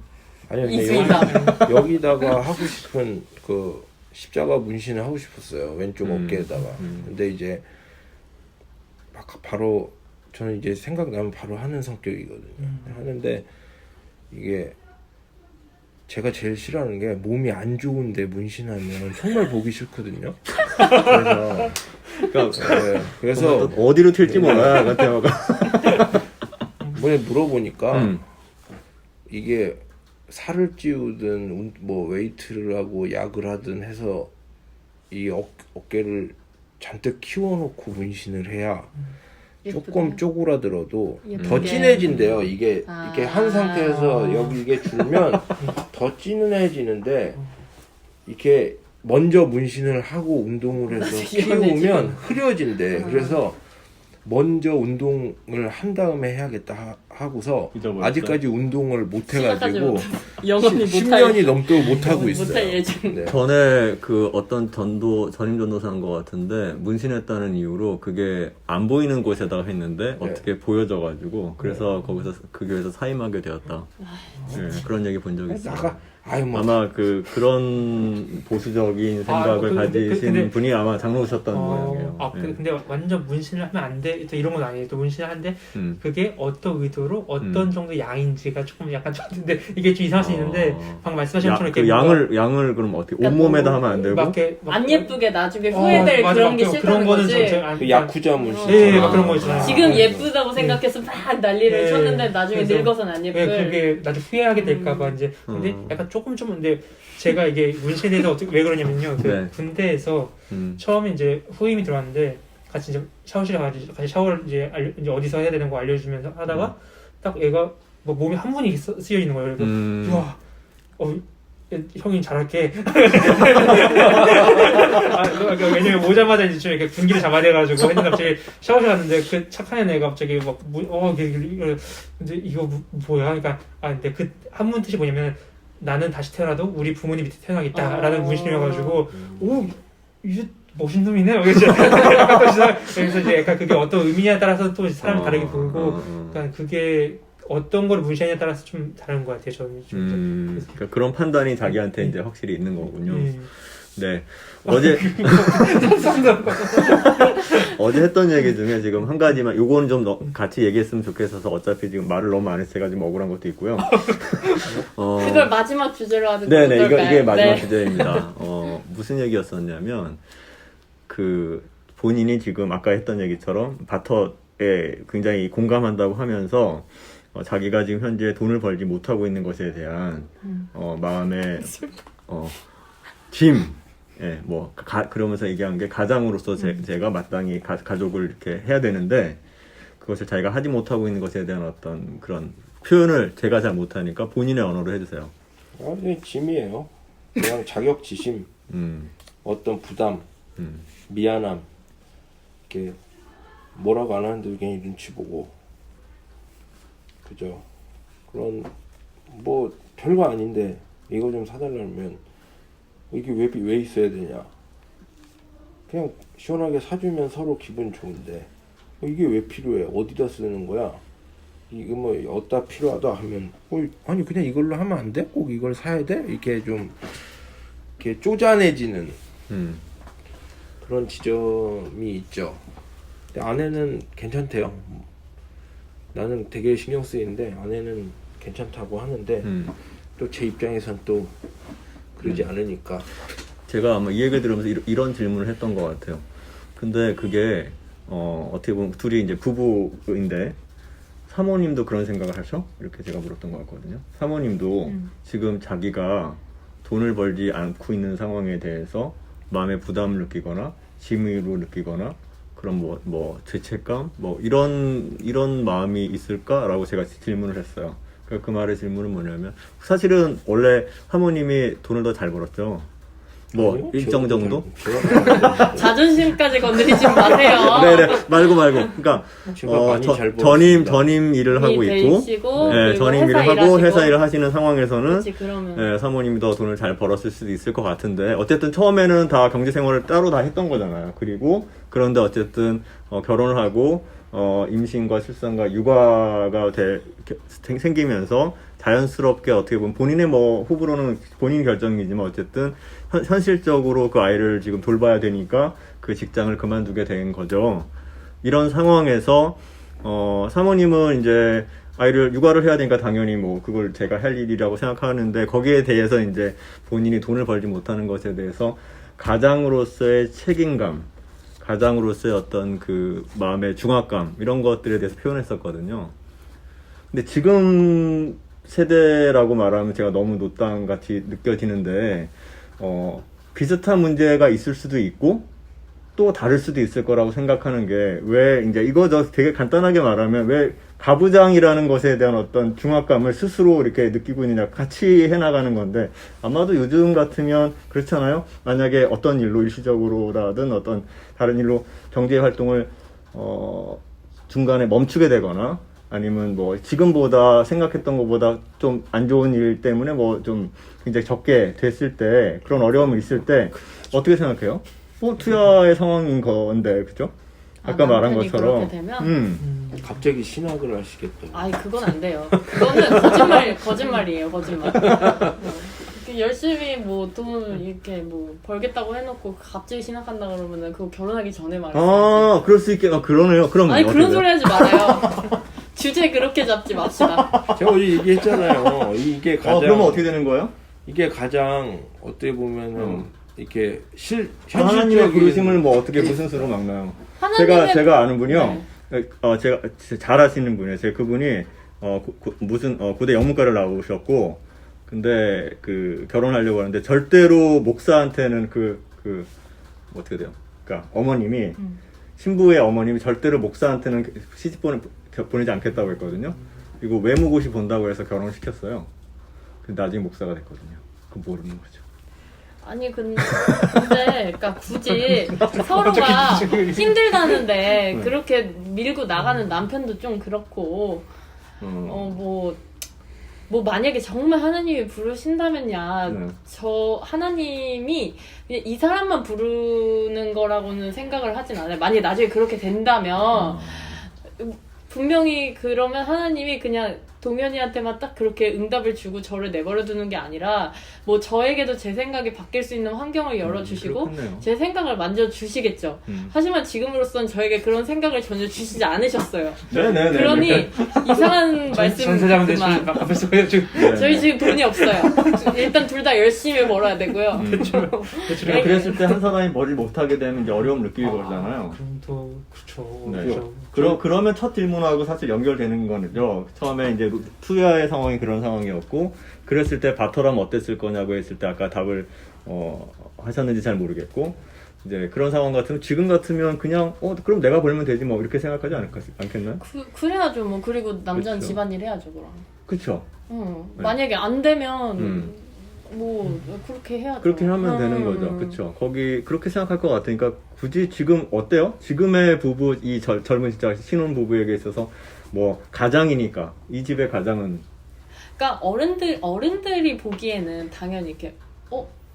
아니요. 이수이다. 여기다가 하고 싶은 그 십자가 문신을 하고 싶었어요. 왼쪽 어깨에다가. 근데 이제 막 바로 저는 이제 생각나면 바로 하는 성격이거든요. 하는데 이게 제가 제일 싫어하는 게 몸이 안 좋은데 문신하면 정말 보기 싫거든요. 그래서 어디로 튈지 몰라요 같은 영화가. 뭐에 물어보니까 이게 살을 찌우든 뭐 웨이트를 하고 약을 하든 해서 이 어깨를 잔뜩 키워놓고 문신을 해야 조금 쪼그라들어도 더 진해진대요. 이게 이렇게 한 상태에서 여기 이게 줄면 더 진해지는데 이렇게 먼저 문신을 하고 운동을 해서 키우면 흐려진대. 그래서 먼저 운동을 한 다음에 해야겠다 하고서 잊어버렸어요. 아직까지 운동을 못 해가지고 영원히 10년이 넘도록 못 하고 있어요. 못할 예정. 네. 전에 그 어떤 전임 전도사인 것 같은데 문신했다는 이유로 그게 안 보이는 곳에다가 했는데 어떻게 보여져가지고 그래서 거기서 그 교회에서 사임하게 되었다. 네, 그런 얘기 본 적이 있어요. 아마 그런 보수적인 생각을 가지신 분이 아마 장로셨던 모양이에요. 네. 근데 완전 문신을 하면 안 돼. 또 이런 건 아니에요. 또 문신을 하는데 그게 어떤 의도로 어떤 정도 양인지가 조금 약간 근데 이게 좀 이상할 수 있는데 방금 말씀하신 것처럼 이렇게 양을 그럼 어떻게 온몸에다 하면 안 되고? 안 예쁘게 나중에 후회될 그런 게 싫다는 거지. 그 야쿠자 문신. 네, 그런 거 있잖아요. 지금 예쁘다고 생각해서 막 난리를 쳤는데 나중에 늙어선 안 예쁠. 그게 나중에 후회하게 될까봐 이제 근데 약간 조금 근데 제가 이게 문신에 대해서 왜 그러냐면요. 그 군대에서 처음에 이제 후임이 들어왔는데 같이 이제 샤워실에 같이 샤워를 이제 어디서 해야 되는 거 알려주면서 하다가 딱 얘가 뭐 몸에 한 분이 쓰여 있는 거예요. 그래서 우와, 형이 잘할게. 왜냐면 오자마자 이제 좀 이렇게 분기를 잡아대가지고 했는데 갑자기 샤워실 갔는데 그 착한 애가 갑자기 막 근데 이거 뭐야? 그러니까 근데 그 한문 뜻이 뭐냐면 나는 다시 태어나도 우리 부모님 밑에 태어나겠다라는 문신이어가지고 오 이게 멋있는 놈이네. 그래서 이제 약간 그게 어떤 의미냐에 따라서 또 사람이 다르게 보이고, 그러니까 그게 어떤 걸 문신에 따라서 좀 다른 것 같아요. 저는 그러니까 그런 판단이 자기한테 이제 확실히 있는 거군요. 네. 어제 했던 얘기 중에 지금 한 가지만 요거는 좀 같이 얘기했으면 좋겠어서 어차피 지금 말을 너무 안 했어요. 지금 억울한 것도 있고요. 그걸 마지막 주제로 하는 거 네네 어떨까요? 이게 마지막 주제입니다. 무슨 얘기였었냐면 그 본인이 지금 아까 했던 얘기처럼 바터에 굉장히 공감한다고 하면서 자기가 지금 현재 돈을 벌지 못하고 있는 것에 대한 마음의 짐 그러면서 얘기한 게 가장으로서 제가 마땅히 가족을 이렇게 해야 되는데 그것을 자기가 하지 못하고 있는 것에 대한 어떤 그런 표현을 제가 잘 못하니까 본인의 언어로 해주세요. 그냥 짐이에요. 그냥 자격지심, 어떤 부담, 미안함, 이렇게 뭐라고 안 하는데 그냥 눈치 보고, 그죠? 그런 뭐 별거 아닌데 이거 좀 사달라면 이게 왜 있어야 되냐? 그냥 시원하게 사주면 서로 기분 좋은데 이게 왜 필요해? 어디다 쓰는 거야? 이거 뭐 어디다 필요하다 하면 아니 그냥 이걸로 하면 안 돼? 꼭 이걸 사야 돼? 이렇게 좀 이렇게 쪼잔해지는 그런 지점이 있죠. 근데 아내는 괜찮대요. 나는 되게 신경 쓰이는데 아내는 괜찮다고 하는데 또 제 입장에선 또 그러지 않으니까. 제가 아마 이 얘기를 들으면서 이런 질문을 했던 것 같아요. 근데 그게 어떻게 보면 둘이 이제 부부인데 사모님도 그런 생각을 하셔? 이렇게 제가 물었던 것 같거든요. 사모님도 지금 자기가 돈을 벌지 않고 있는 상황에 대해서 마음의 부담을 느끼거나 짐으로 느끼거나 그런 뭐 죄책감 뭐 이런 마음이 있을까라고 제가 질문을 했어요. 그 말의 질문은 뭐냐면 사실은 원래 사모님이 돈을 더 잘 벌었죠. 뭐 아니요, 일정 정도? 자존심까지 건드리지 마세요. 네네 말고 그러니까 제가 많이 잘 벌었습니다. 전임 일을 하고 있고 네, 전임 일을 하고 회사 일을 하시는 상황에서는 그렇지, 그러면. 네, 사모님이 더 돈을 잘 벌었을 수도 있을 것 같은데 어쨌든 처음에는 다 경제 생활을 따로 다 했던 거잖아요. 그리고 그런데 어쨌든 결혼을 하고 임신과 출산과 육아가 생기면서 자연스럽게 어떻게 보면 본인의 호불호는 본인 결정이지만 어쨌든 현실적으로 그 아이를 지금 돌봐야 되니까 그 직장을 그만두게 된 거죠. 이런 상황에서 사모님은 이제 아이를 육아를 해야 되니까 당연히 그걸 제가 할 일이라고 생각하는데 거기에 대해서 이제 본인이 돈을 벌지 못하는 것에 대해서 가장으로서의 책임감, 가장으로서의 어떤 그 마음의 중압감 이런 것들에 대해서 표현했었거든요. 근데 지금 세대라고 말하면 제가 너무 노땅같이 느껴지는데 비슷한 문제가 있을 수도 있고 또 다를 수도 있을 거라고 생각하는 게 왜 이제 이거 되게 간단하게 말하면 왜 가부장이라는 것에 대한 어떤 중압감을 스스로 이렇게 느끼고 있느냐 같이 해나가는 건데 아마도 요즘 같으면 그렇잖아요. 만약에 어떤 일로 일시적으로라든 어떤 다른 일로 경제 활동을 중간에 멈추게 되거나 아니면 지금보다 생각했던 것보다 좀 안 좋은 일 때문에 좀 굉장히 적게 됐을 때 그런 어려움이 있을 때 어떻게 생각해요? 투자의 상황인 건데 그죠? 아까 말한 것처럼 그렇게 되면 갑자기 신학을 하시겠다. 아이 그건 안 돼요. 그거는 거짓말이에요. 거짓말. 열심히 돈을 이렇게 벌겠다고 해놓고 갑자기 신학한다 그러면은 그거 결혼하기 전에 말이에요. 그럴 수 있겠. 그러네요. 그럼 아니 그런 소리 하지 말아요. 주제 그렇게 잡지 맙시다. 제가 어제 얘기했잖아요. 이게 가장 그러면 어떻게 되는 거예요? 이게 가장 어떻게 보면은 이렇게 하나님의 현실적인 부르심을 어떻게 무슨 수로 막나요? 하나님의 제가 아는 분이요. 네. 제가 잘 아시는 분이에요. 그분이 무슨 고대 영문과를 나오셨고 근데 결혼하려고 하는데 절대로 목사한테는 어떻게 돼요? 그러니까 어머님이 신부의 어머님이 절대로 목사한테는 시집 보내지 않겠다고 했거든요. 그리고 외무고시 본다고 해서 결혼을 시켰어요. 나중에 목사가 됐거든요. 그건 모르는 거죠. 아니 근데 그러니까 굳이 서로가 힘들다는데 그렇게 밀고 나가는 남편도 좀 그렇고 만약에 정말 하나님이 부르신다면야 저 하나님이 그냥 이 사람만 부르는 거라고는 생각을 하진 않아요. 만약에 나중에 그렇게 된다면 분명히 그러면 하나님이 그냥 동현이한테만 딱 그렇게 응답을 주고 저를 내버려 두는 게 아니라 저에게도 제 생각이 바뀔 수 있는 환경을 열어주시고 그렇겠네요. 제 생각을 만져주시겠죠. 하지만 지금으로선 저에게 그런 생각을 전혀 주시지 않으셨어요. 네네네. 그러니 이상한 말씀 전세자분 그만. 대신 앞에서 그냥 지금 저희 지금 돈이 없어요. 일단 둘 다 열심히 벌어야 되고요. 그랬을 때 한 사람이 머리를 못하게 되면 이제 어려움 느끼게 되잖아요. 그럼 또 그렇죠. 네. 그렇죠. 그러면 첫 질문하고 사실 연결되는 거죠. 처음에 이제 투자의 상황이 그런 상황이었고, 그랬을 때 바터라면 어땠을 거냐고 했을 때 아까 답을 하셨는지 잘 모르겠고, 이제 그런 상황 같으면 지금 같으면 그냥 그럼 내가 벌면 되지 이렇게 생각하지 않겠나요? 그래야죠. 그리고 남자는 그렇죠. 집안일 해야죠, 그럼. 그렇죠. 응. 네. 만약에 안 되면 뭐 그렇게 해야죠. 그렇게 하면 되는 거죠. 그렇죠. 거기 그렇게 생각할 것 같으니까 굳이 지금 어때요? 지금의 부부 이 젊은 진짜 신혼 부부에게 있어서 뭐 가장이니까 이 집의 가장은 그러니까 어른들이 보기에는 당연히 이렇게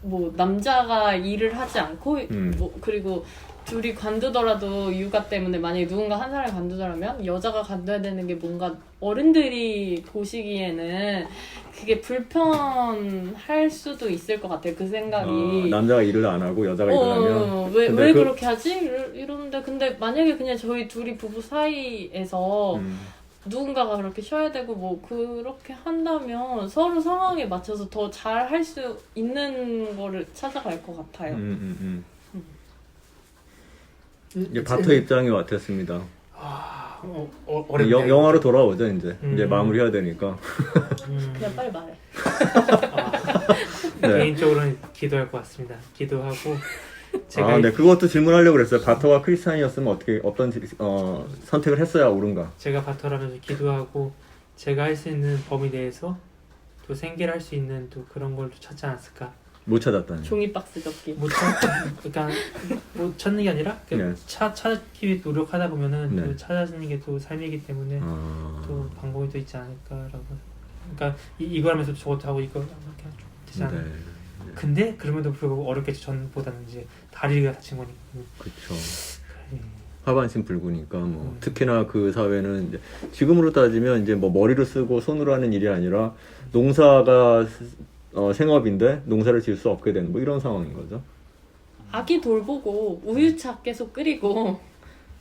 뭐 남자가 일을 하지 않고 뭐 그리고 둘이 관두더라도 육아 때문에 만약에 누군가 한 사람이 관두더라면 여자가 관둬야 되는 게 뭔가 어른들이 보시기에는 그게 불편할 수도 있을 것 같아요. 그 생각이. 남자가 일을 안 하고 여자가 일을 하면 왜 그렇게 하지? 이러는데 근데 만약에 그냥 저희 둘이 부부 사이에서 누군가가 그렇게 쉬어야 되고 뭐 그렇게 한다면 서로 상황에 맞춰서 더 잘 할 수 있는 거를 찾아갈 것 같아요. 이제 바터 입장이 어땠습니다. 어렵네요. 영화로 돌아오죠 이제 마무리해야 되니까. 그냥 빨리 말해. 네. 개인적으로는 기도할 것 같습니다. 기도하고 제가 네, 그것도 질문하려고 그랬어요. 바터가 크리스찬이었으면 어떤 선택을 했어야 옳은가? 제가 바터라면서 기도하고 제가 할 수 있는 범위 내에서 또 생계를 할 수 있는 또 그런 걸 또 찾지 않았을까. 못 찾았다니. 종이박스 접기. 그러니까 뭐 찾는 게 아니라 네. 찾기 위해 노력하다 보면은 네. 또 찾아지는 게 또 삶이기 때문에 또 방법이 또 있지 않을까라고. 그러니까 이거 하면서 저것도 하고 이거 이렇게 좀 되지 않아요. 네. 근데 그럼에도 불구하고 어렵겠죠. 전보다는 이제 다리가 다친 거니까. 그렇죠. 하반신 불구니까 뭐 특히나 그 사회는 이제 지금으로 따지면 이제 뭐 머리를 쓰고 손으로 하는 일이 아니라 농사가 생업인데 농사를 지을 수 없게 되는 뭐 이런 상황인 거죠. 아기 돌보고 우유차 계속 끓이고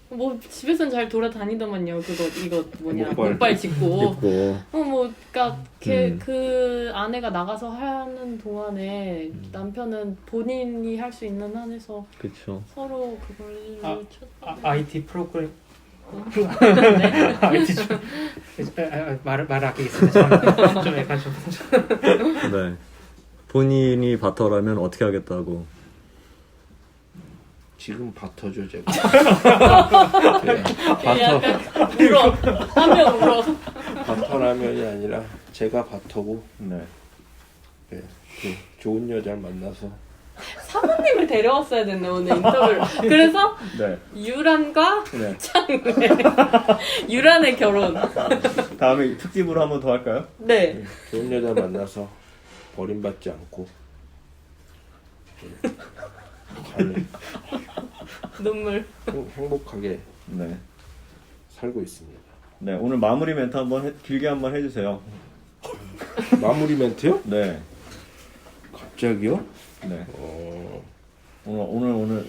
뭐 집에선 잘 돌아다니더만요. 이거 뭐냐 목발 짚고 있고. 뭐 그러니까 그 아내가 나가서 하는 동안에 남편은 본인이 할 수 있는 한에서 그렇죠. 서로 그걸 IT 프로그램 네. IT 좀 말을 아끼겠습니다. 좀 약간 좀 네. 본인이 바터라면 어떻게 하겠다고. 지금 바터죠 제가. 약간 울어 하면 울어. 바터라면이 아니라 제가 바터고 네. 그 좋은 여자를 만나서 사모님을 데려왔어야 됐네 오늘 인터뷰를. 그래서 네. 유란과 네. 창래 유란의 결혼. 다음에 특집으로 한 번 더 할까요? 네. 좋은 여자 만나서 버림받지 않고 잘 눈물. 행복하게 네. 살고 있습니다. 네. 오늘 마무리 멘트 길게 한번 해주세요. 마무리 멘트요? 네. 갑자기요? 네. 오늘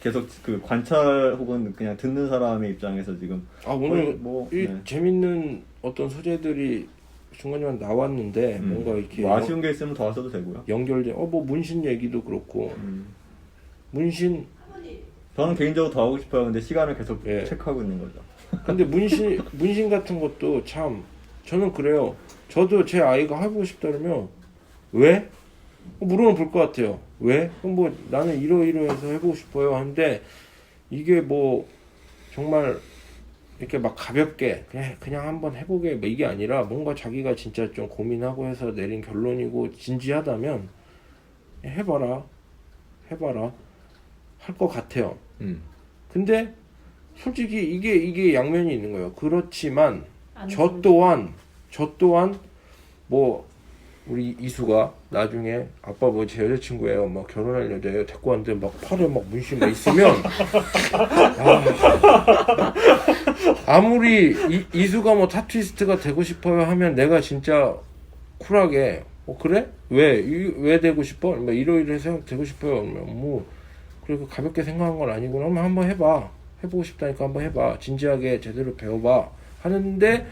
계속 그 관찰 혹은 그냥 듣는 사람의 입장에서 지금 오늘 이 네. 재밌는 어떤 소재들이 중간중간 나왔는데 뭔가 이렇게 뭐 아쉬운 게 있으면 더 하셔도 되고요. 연결돼 뭐 문신 얘기도 그렇고 문신 저는 개인적으로 더 하고 싶어요. 근데 시간을 계속 예. 체크하고 있는 거죠. 근데 문신 같은 것도 참 저는 그래요. 저도 제 아이가 해보고 싶다 그러면 왜? 물어볼 것 같아요. 왜? 그럼 뭐 나는 이러이러해서 해보고 싶어요 하는데 이게 뭐 정말 이렇게 막 가볍게 그냥 한번 해보게 뭐 이게 아니라 뭔가 자기가 진짜 좀 고민하고 해서 내린 결론이고 진지하다면 해봐라 할 것 같아요. 근데 솔직히 이게 양면이 있는 거예요. 그렇지만 저 또한 뭐 우리 이수가 나중에 아빠 뭐 제 여자친구예요 막 결혼할 여자예요 데리고 왔는데 막 팔에 막 문신 막 있으면 아무리 이수가 뭐 타투이스트가 되고 싶어요 하면 내가 진짜 쿨하게 그래? 왜 되고 싶어? 막 이러이러해서 되고 싶어요. 뭐 그리고 가볍게 생각한 건 아니고 그러면 한번 해보고 싶다니까 한번 해봐. 진지하게 제대로 배워봐 하는데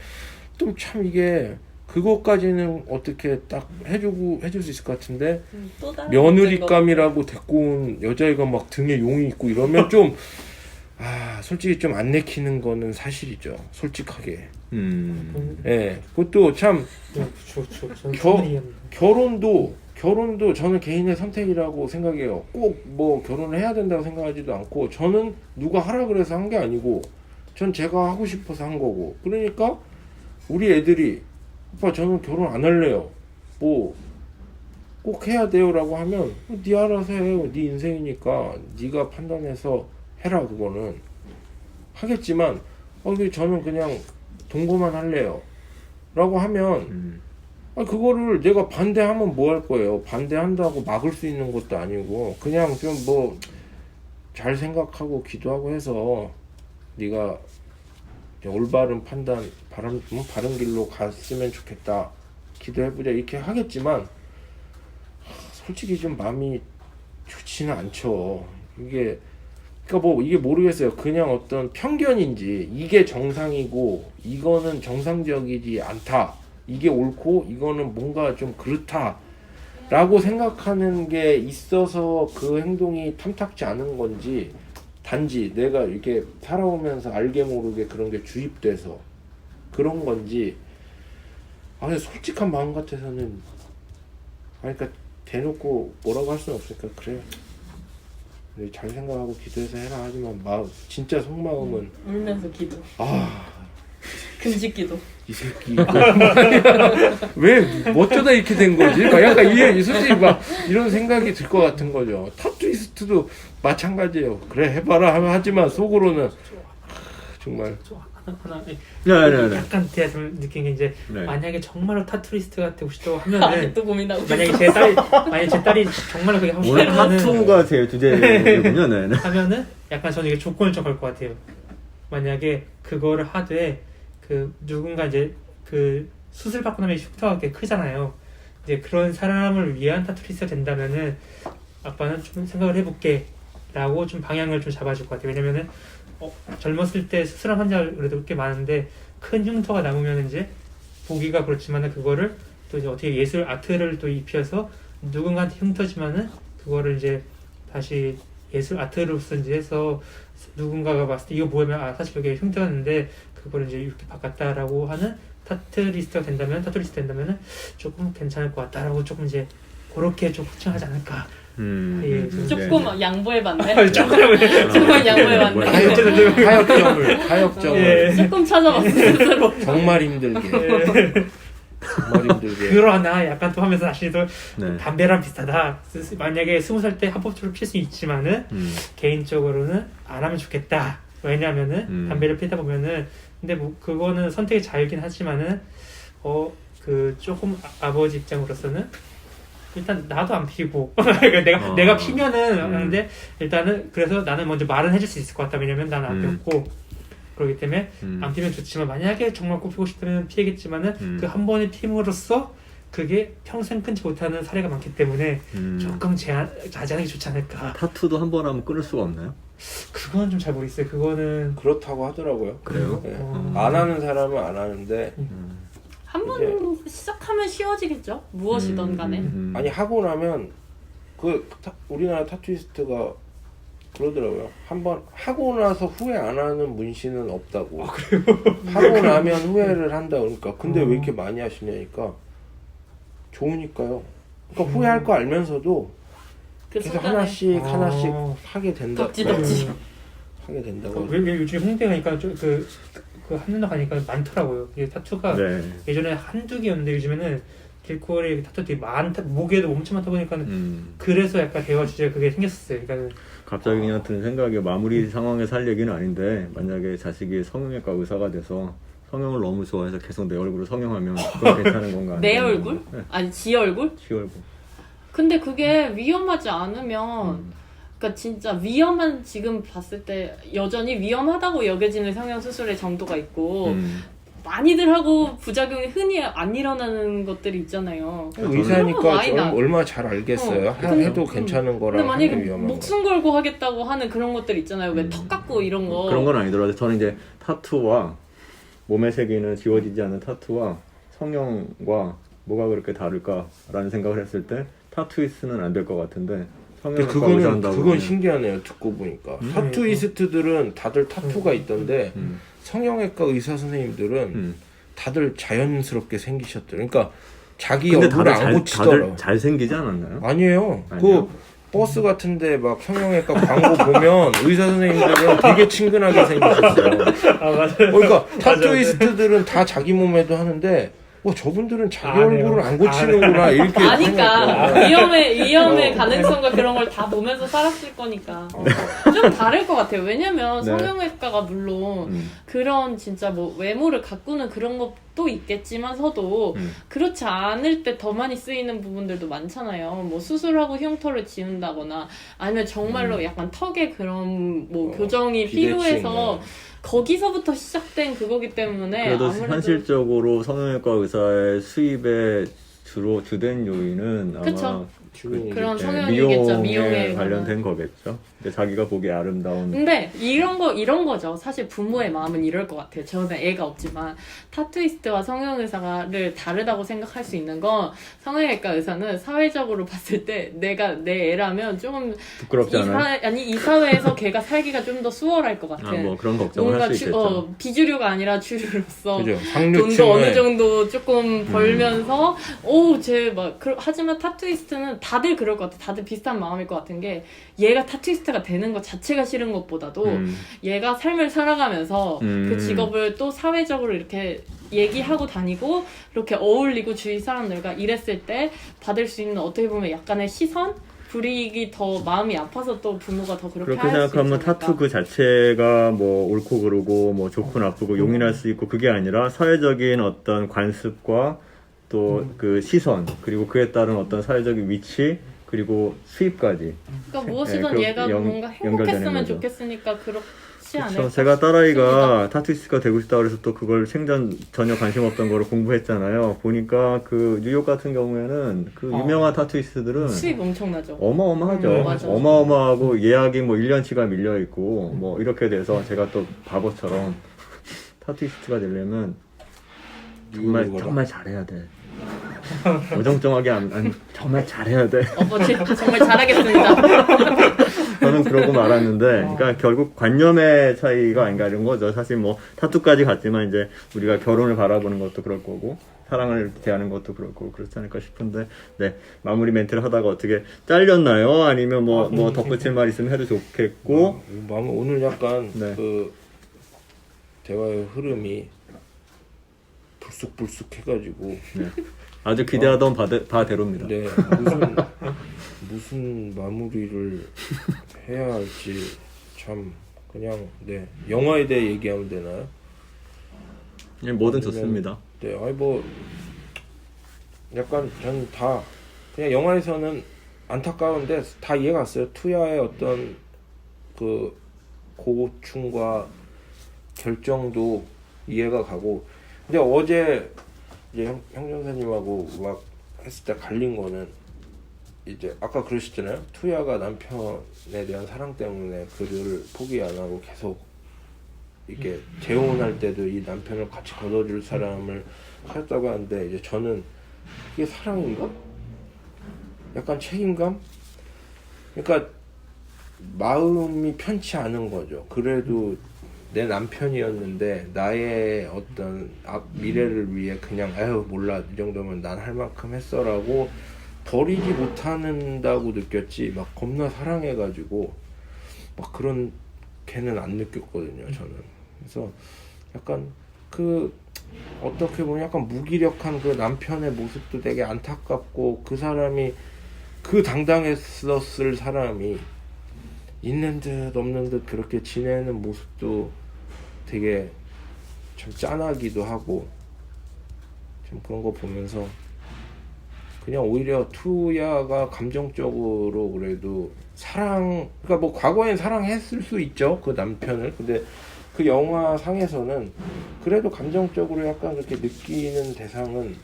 좀 참 이게 그것까지는 어떻게 딱 해줄 수 있을 것 같은데 또 다른 며느리감이라고 데리고 온 여자애가 막 등에 용이 있고 이러면 좀 솔직히 좀 안 내키는 거는 사실이죠. 솔직하게. 예, 그것도 참 결혼도 저는 개인의 선택이라고 생각해요. 꼭 뭐 결혼을 해야 된다고 생각하지도 않고 저는 누가 하라 그래서 한 게 아니고 전 제가 하고 싶어서 한 거고 그러니까 우리 애들이 오빠 저는 결혼 안 할래요. 뭐 꼭 해야 돼요라고 하면 네 알아서 해. 네 인생이니까 네가 판단해서 해라. 그거는 하겠지만 저는 그냥 동거만 할래요 라고 하면 그거를 내가 반대하면 뭐 할 거예요. 반대한다고 막을 수 있는 것도 아니고 그냥 좀 뭐 잘 생각하고 기도하고 해서 네가 올바른 판단 바른 길로 갔으면 좋겠다. 기도해보자 이렇게 하겠지만 솔직히 좀 마음이 좋지는 않죠. 이게 그러니까 뭐 이게 모르겠어요. 그냥 어떤 편견인지 이게 정상이고 이거는 정상적이지 않다. 이게 옳고 이거는 뭔가 좀 그렇다. 라고 생각하는 게 있어서 그 행동이 탐탁지 않은 건지 단지 내가 이렇게 살아오면서 알게 모르게 그런 게 주입돼서 그런 건지 근데 솔직한 마음 같아서는 그러니까 대놓고 뭐라고 할 수는 없으니까 그래 잘 생각하고 기도해서 해라 하지만 마음 진짜 속마음은 울면서 기도. 금식 기도. 이 새끼 왜 어쩌다 이렇게 된 거지? 약간 이게 솔직히 막 이런 생각이 들 것 같은 거죠. 타투이스트도 마찬가지예요. 그래 해봐라 하면 하지만 속으로는 정말 하나 네. 약간 제가 좀 느낀 게 이제 네. 만약에 정말로 타투리스트가 되고 싶다고 하면은 아직도 고민하고 있어. 만약에 제 딸이 정말로 그게 하고 오늘 싶다면은 타투가 제 주제군요. 네. 하면은 약간 저는 이게 조건을 좀 걸 것 같아요. 만약에 그거를 하되 그 누군가 이제 그 수술 받고 나면 흉터가 꽤 크잖아요. 이제 그런 사람을 위한 타투리스트가 된다면은 아빠는 좀 생각을 해볼게라고 좀 방향을 좀 잡아줄 것 같아요. 왜냐면은 젊었을 때 수술한 환자가 그래도 꽤 많은데 큰 흉터가 남으면 이제 보기가 그렇지만은 그거를 또 이제 어떻게 예술 아트를 또 입혀서 누군가한테 흉터지만은 그거를 이제 다시 예술 아트로서 이제 해서 누군가가 봤을 때 이거 뭐냐면 사실 여기 흉터였는데 그걸 이제 이렇게 바꿨다라고 하는 타투리스트 된다면은 조금 괜찮을 것 같다라고 조금 이제 그렇게 좀 확증하지 않을까. 예, 조금 양보해봤네. 조금 양보해봤네. 타협점을 예. 조금 찾아봤어 스스로. 정말 힘들게 정말 힘들게 그러나 약간 또 하면서 다시 또 네. 담배랑 비슷하다. 만약에 20살 때 합법적으로 필 수 있지만은 개인적으로는 안 하면 좋겠다. 왜냐면은 담배를 피다 보면은 근데 뭐 그거는 선택의 자유긴 하지만은 그 조금 아버지 입장으로서는 일단 나도 안 피고 내가 피면은 하는데 일단은 그래서 나는 먼저 말은 해줄 수 있을 것 같다. 왜냐면 나는 안 피웠고 그렇기 때문에 안 피면 좋지만 만약에 정말 꼭 피고 싶다면 피겠지만은 그 한 번의 피임으로써 그게 평생 끊지 못하는 사례가 많기 때문에 조금 자제하는 게 좋지 않을까. 타투도 한 번 하면 끊을 수가 없나요? 그건 좀 잘 모르겠어요. 그거는 그렇다고 하더라고요. 그래요? 네. 안 하는 사람은 안 하는데 한 번 시작하면 쉬워지겠죠. 무엇이든 간에. 아니 하고 나면 우리나라 타투이스트가 그러더라고요. 한번 하고 나서 후회 안 하는 문신은 없다고. 그래요? 하고 나면 후회를 한다 그러니까. 근데 왜 이렇게 많이 하시냐니까 좋으니까요. 그러니까 후회할 거 알면서도 그 계속 순간에. 하나씩 하게 된다. 덕지덕지. 하게 된다고. 왜 요즘 홍대 가니까 그 한눈에 가니까 많더라고요. 이게 타투가 네. 예전에 한두 개였는데 요즘에는 길거리에 타투 되게 많다. 목에도 엄청 많다 보니까 그래서 약간 대화 주제가 그게 생겼었어요. 그러니까 갑자기 그냥 드는 생각이 마무리 상황에 살 얘기는 아닌데 만약에 자식이 성형외과 의사가 돼서 성형을 너무 좋아해서 계속 내 얼굴을 성형하면 그건 괜찮은 건가? 내 얼굴? 네. 아니 지 얼굴? 지 얼굴. 근데 그게 위험하지 않으면 그러니까 진짜 위험한 지금 봤을 때 여전히 위험하다고 여겨지는 성형 수술의 정도가 있고 많이들 하고 부작용이 흔히 안 일어나는 것들이 있잖아요. 의사니까 많이 나. 얼마나 잘 알겠어요. 해도 괜찮은 거라. 근데 만약에 하는 게 위험한 목숨 걸고 하겠다고 하는 그런 것들 있잖아요. 왜 턱 깎고 이런 거. 그런 건 아니더라도 저는 이제 타투와 몸에 새기는 지워지지 않는 타투와 성형과 뭐가 그렇게 다를까라는 생각을 했을 때 타투이스트는 안 될 것 같은데 성형외과 의사 한다고 그건 그러면 신기하네요. 듣고 보니까 타투이스트들은 다들 타투가 있던데 성형외과 의사 선생님들은 다들 자연스럽게 생기셨더라고요. 그러니까 자기 근데 얼굴에 안 다들 고치더라고요. 잘 생기지 않았나요? 아니에요. 아니요? 그 버스 같은데 막 성형외과 광고 보면 의사 선생님들은 되게 친근하게 생기셨어요. 맞아요. 그러니까 타투이스트들은 다 자기 몸에도 하는데 저분들은 자기 안 해요. 얼굴을 안 고치는구나 이렇게 아니까 생각해요. 위험의 어. 가능성과 그런 걸 다 보면서 살았을 거니까 좀 다를 것 같아요. 왜냐면 네. 성형외과가 물론 그런 진짜 뭐 외모를 가꾸는 그런 것도 있겠지만서도 그렇지 않을 때 더 많이 쓰이는 부분들도 많잖아요. 뭐 수술하고 흉터를 지운다거나 아니면 정말로 약간 턱에 그런 뭐 교정이 비대칭, 필요해서 거기서부터 시작된 그거기 때문에 그래도 아무래도 현실적으로 성형외과 의사의 수입의 주된 요인은 아마 그쵸. 주변이 그런 네, 성형이겠죠. 미용에 미용에 관련된 거겠죠. 근데 자기가 보기에 아름다운 근데 이런 거죠. 사실 부모의 마음은 이럴 것 같아요. 저는 애가 없지만 타투이스트와 성형의사를 다르다고 생각할 수 있는 건 성형외과 의사는 사회적으로 봤을 때 내가 내 애라면 조금 부끄럽지 않아요? 이 사회에서 걔가 살기가 좀 더 수월할 것 같아. 뭐 그런 걱정을 뭔가 할 수 있겠죠. 비주류가 아니라 주류로서 그죠. 돈도 어느 상류층의 정도 조금 벌면서 하지만 타투이스트는 다들 그럴 것 같아. 다들 비슷한 마음일 것 같은 게 얘가 타투이스트가 되는 것 자체가 싫은 것보다도 얘가 삶을 살아가면서 그 직업을 또 사회적으로 이렇게 얘기하고 다니고 이렇게 어울리고 주위 사람들과 이랬을 때 받을 수 있는 어떻게 보면 약간의 시선? 불이익이 더 마음이 아파서 또 부모가 더 그렇게 그렇게 할 수 생각하면 있으니까. 타투 그 자체가 뭐 옳고 그르고 뭐 좋고 나쁘고 용인할 수 있고 그게 아니라 사회적인 어떤 관습과 또 그 시선 그리고 그에 따른 어떤 사회적인 위치 그리고 수입까지. 그러니까 무엇이든 그 얘가 뭔가 연결되는 행복했으면 거죠. 좋겠으니까 그렇지 않을까 그렇죠. 제가 딸아이가 싶습니다. 타투이스트가 되고 싶다 그래서 또 그걸 생전 전혀 관심 없던 거를 공부했잖아요. 보니까 그 뉴욕 같은 경우에는 그 유명한 타투이스트들은 수입 엄청나죠. 어마어마하죠. 맞아. 어마어마하고 예약이 뭐 1년치가 밀려 있고 뭐 이렇게 돼서 제가 또 바보처럼 타투이스트가 되려면 정말 잘해야 돼. 어정쩡하게 정말 잘해야 돼. 정말 잘하겠습니다. 저는 그러고 말았는데, 그러니까 결국 관념의 차이가 아닌가 이런 거죠. 사실 뭐 타투까지 갔지만 이제 우리가 결혼을 바라보는 것도 그럴 거고, 사랑을 대하는 것도 그럴 거고 그렇지 않을까 싶은데, 네 마무리 멘트를 하다가 어떻게 잘렸나요? 아니면 뭐 덧붙일 말 있으면 해도 좋겠고. 오늘 약간 네. 그 대화의 흐름이 불쑥불쑥 해가지고 네. 아주 기대하던 바대로입니다. 네 무슨 마무리를 해야 할지 참 그냥 네 영화에 대해 얘기하면 되나요? 네, 뭐든 좋습니다. 네 아니 뭐 약간 전 다 그냥 영화에서는 안타까운데 다 이해가 갔어요. 투야의 어떤 그 고충과 결정도 이해가 가고 근데 어제 이제 형 전사님하고 막 했을 때 갈린 거는 이제 아까 그러셨잖아요. 투야가 남편에 대한 사랑 때문에 그를 포기 안 하고 계속 이렇게 재혼할 때도 이 남편을 같이 걷어줄 사람을 찾았다고 하는데 이제 저는 이게 사랑인가? 약간 책임감? 그러니까 마음이 편치 않은 거죠. 그래도 내 남편이었는데 나의 어떤 미래를 위해 그냥 아유 몰라 이 정도면 난 할 만큼 했어라고 버리지 못한다고 느꼈지 막 겁나 사랑해가지고 막 그런 걔는 안 느꼈거든요 저는. 그래서 약간 그 어떻게 보면 약간 무기력한 그 남편의 모습도 되게 안타깝고 그 사람이 그 당당했었을 사람이 있는 듯 없는 듯 그렇게 지내는 모습도 되게 참 짠하기도 하고 좀 그런 거 보면서 그냥 오히려 투야가 감정적으로 그래도 그러니까 뭐 과거엔 사랑했을 수 있죠 그 남편을. 근데 그 영화 상에서는 그래도 감정적으로 약간 그렇게 느끼는 대상은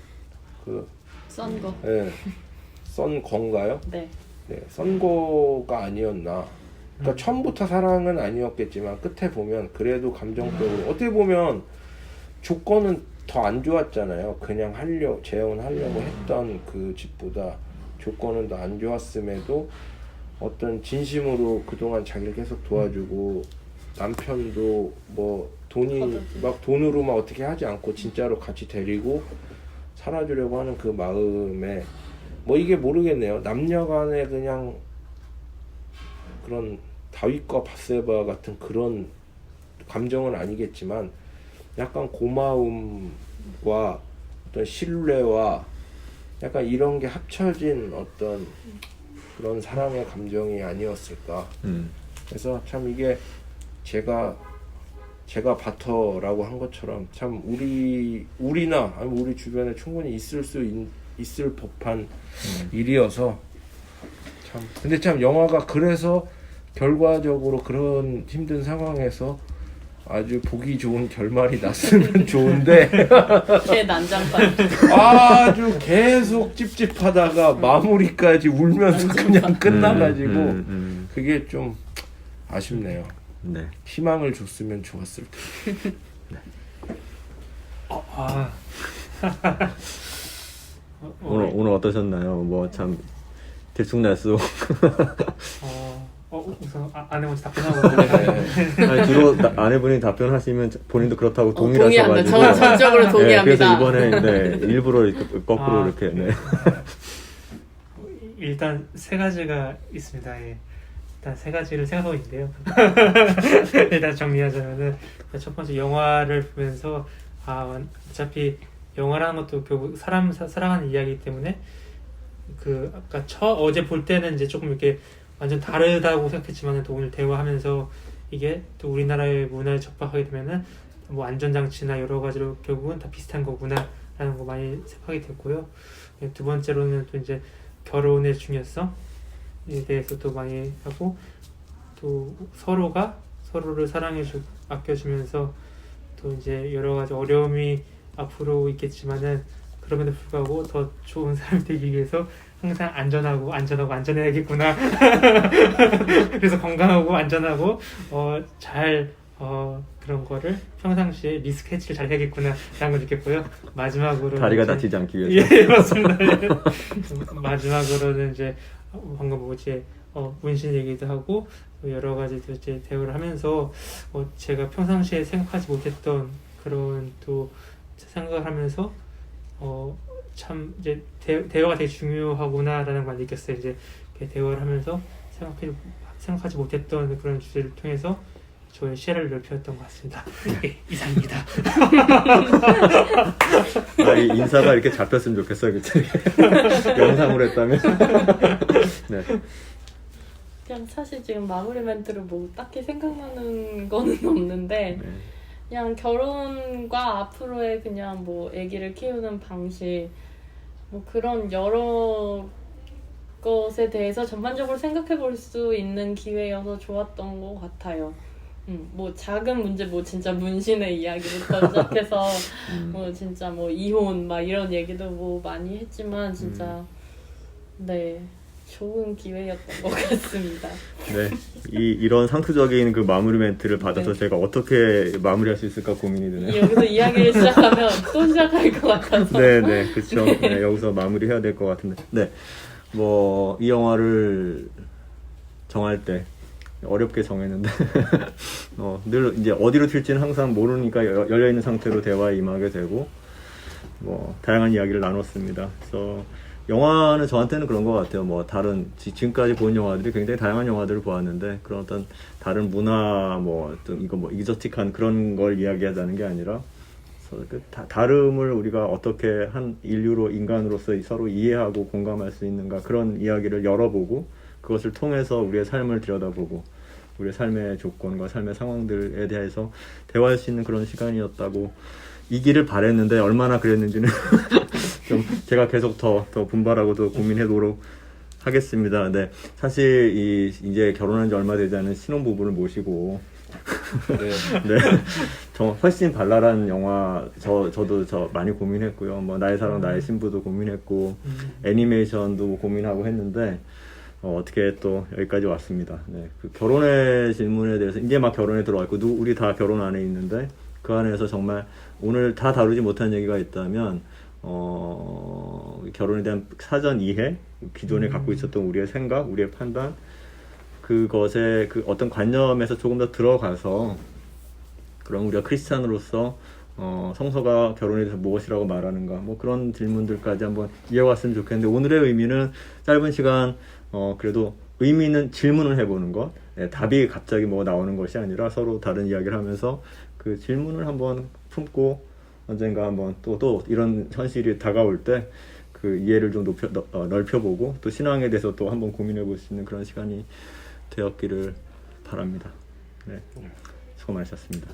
그 썬 건가요? 네. 네, 선거가 아니었나. 그러니까 처음부터 사랑은 아니었겠지만 끝에 보면 그래도 감정적으로 어떻게 보면 조건은 더 안 좋았잖아요. 그냥 재혼하려고 했던 그 집보다 조건은 더 안 좋았음에도 어떤 진심으로 그동안 자기를 계속 도와주고 남편도 뭐 돈으로 막 어떻게 하지 않고 진짜로 같이 데리고 살아주려고 하는 그 마음에 뭐 이게 모르겠네요. 남녀간의 그냥 그런 다윗과 밧세바 같은 그런 감정은 아니겠지만 약간 고마움과 어떤 신뢰와 약간 이런 게 합쳐진 어떤 그런 사랑의 감정이 아니었을까. 그래서 참 이게 제가 바터라고 한 것처럼 참 우리나 아니면 우리 주변에 충분히 있을 법한 일이어서 참. 근데 참 영화가 그래서 결과적으로 그런 힘든 상황에서 아주 보기 좋은 결말이 났으면 좋은데 제 난장판. 아주 계속 찝찝하다가 마무리까지 울면서 그냥 끝나가지고 그게 좀 아쉽네요. 네. 희망을 줬으면 좋았을 텐데. 오늘 어떠셨나요? 뭐 참 들쑥날쑥. 우선 아내 먼저 답변하고. 아니, 주로 아내분이 답변하시면 본인도 그렇다고 동의합니다. 동의하셔가지고. 저는 전적으로 동의합니다. 그래서 이번에 일부러 이렇게 거꾸로 이렇게. 네. 일단 세 가지가 있습니다. 예. 일단 세 가지를 생각하고 있는데요. 일단 정리하자면은 첫 번째, 영화를 보면서 어차피 영화라는 것도 결국 사랑하는 이야기이기 때문에 아까 어제 볼 때는 이제 조금 이렇게 완전 다르다고 생각했지만 또 오늘 대화하면서 이게 또 우리나라의 문화에 접하게 되면은 뭐 안전장치나 여러 가지로 결국은 다 비슷한 거구나라는 거 많이 생각하게 됐고요. 두 번째로는 또 이제 결혼의 중요성에 대해서 또 많이 하고, 또 서로가 서로를 사랑해주고 아껴주면서 또 이제 여러 가지 어려움이 앞으로 있겠지만은 그럼에도 불구하고 더 좋은 사람이 되기 위해서 항상 안전해야겠구나. 그래서 건강하고 안전하고 그런 거를 평상시에 리스케치를 잘 해야겠구나 라는 걸 느꼈고요. 마지막으로 다리가 다치지 않기 위해서. 예, 맞습니다. 마지막으로는 이제 방금 뭐지 문신 얘기도 하고 여러 가지 이제 대화를 하면서 제가 평상시에 생각하지 못했던 그런 또 생각을 하면서 참 이제 대화가 되게 중요하구나라는 걸 느꼈어요. 이제 이렇게 대화를 하면서 생각하지 못했던 그런 주제를 통해서 저의 시야를 넓혔던 것 같습니다. 예, 이상입니다. 이 인사가 이렇게 잡혔으면 좋겠어요, 그치? 영상으로 했다면. 네. 그냥 사실 지금 마무리 멘트로 뭐 딱히 생각나는 거는 없는데 네. 그냥 결혼과 앞으로의 그냥 뭐 아기를 키우는 방식 뭐 그런 여러 것에 대해서 전반적으로 생각해 볼 수 있는 기회여서 좋았던 것 같아요. 뭐 작은 문제 뭐 진짜 문신의 이야기부터 시작해서 뭐 진짜 뭐 이혼 막 이런 얘기도 뭐 많이 했지만 진짜 네 좋은 기회였던 것 같습니다. 네. 이런 상투적인 그 마무리 멘트를 받아서 네. 제가 어떻게 마무리할 수 있을까 고민이 드네요. 여기서 이야기를 시작하면 또 시작할 것 같아서. 네, 그렇죠. 네, 여기서 마무리해야 될 것 같은데. 네. 뭐 이 영화를 정할 때 어렵게 정했는데 늘 이제 어디로 튈지는 항상 모르니까 열려 있는 상태로 대화에 임하게 되고 뭐 다양한 이야기를 나눴습니다. 그래서 영화는 저한테는 그런 것 같아요. 뭐 다른 지금까지 본 영화들이 굉장히 다양한 영화들을 보았는데 그런 어떤 다른 문화 뭐 좀 이거 뭐 이저틱한 그런 걸 이야기하자는 게 아니라 그 다름을 우리가 어떻게 한 인류로 인간으로서 서로 이해하고 공감할 수 있는가 그런 이야기를 열어보고 그것을 통해서 우리의 삶을 들여다보고 우리의 삶의 조건과 삶의 상황들에 대해서 대화할 수 있는 그런 시간이었다고 이기를 바랬는데 얼마나 그랬는지는 좀 제가 계속 더 분발하고 더 고민해보도록 하겠습니다. 네, 사실 이제 결혼한 지 얼마 되지 않은 신혼부부를 모시고 네, 훨씬 발랄한 영화 저도 많이 고민했고요. 뭐 나의 사랑 나의 신부도 고민했고 애니메이션도 고민하고 했는데 어떻게 또 여기까지 왔습니다. 네, 그 결혼의 질문에 대해서 이제 막 결혼에 들어왔고 우리 다 결혼 안에 있는데 그 안에서 정말 오늘 다 다루지 못한 얘기가 있다면 결혼에 대한 사전 이해, 기존에 갖고 있었던 우리의 생각, 우리의 판단 그것의 그 어떤 관념에서 조금 더 들어가서 그럼 우리가 크리스찬으로서 성서가 결혼에 대해서 무엇이라고 말하는가 뭐 그런 질문들까지 한번 이어갔으면 좋겠는데 오늘의 의미는 짧은 시간 그래도 의미는 질문을 해보는 것 답이 갑자기 뭐 나오는 것이 아니라 서로 다른 이야기를 하면서 그 질문을 한번 품고 언젠가 한번 또 이런 현실이 다가올 때 그 이해를 좀 넓혀보고 또 신앙에 대해서 또 한번 고민해볼 수 있는 그런 시간이 되었기를 바랍니다. 네, 수고 많으셨습니다.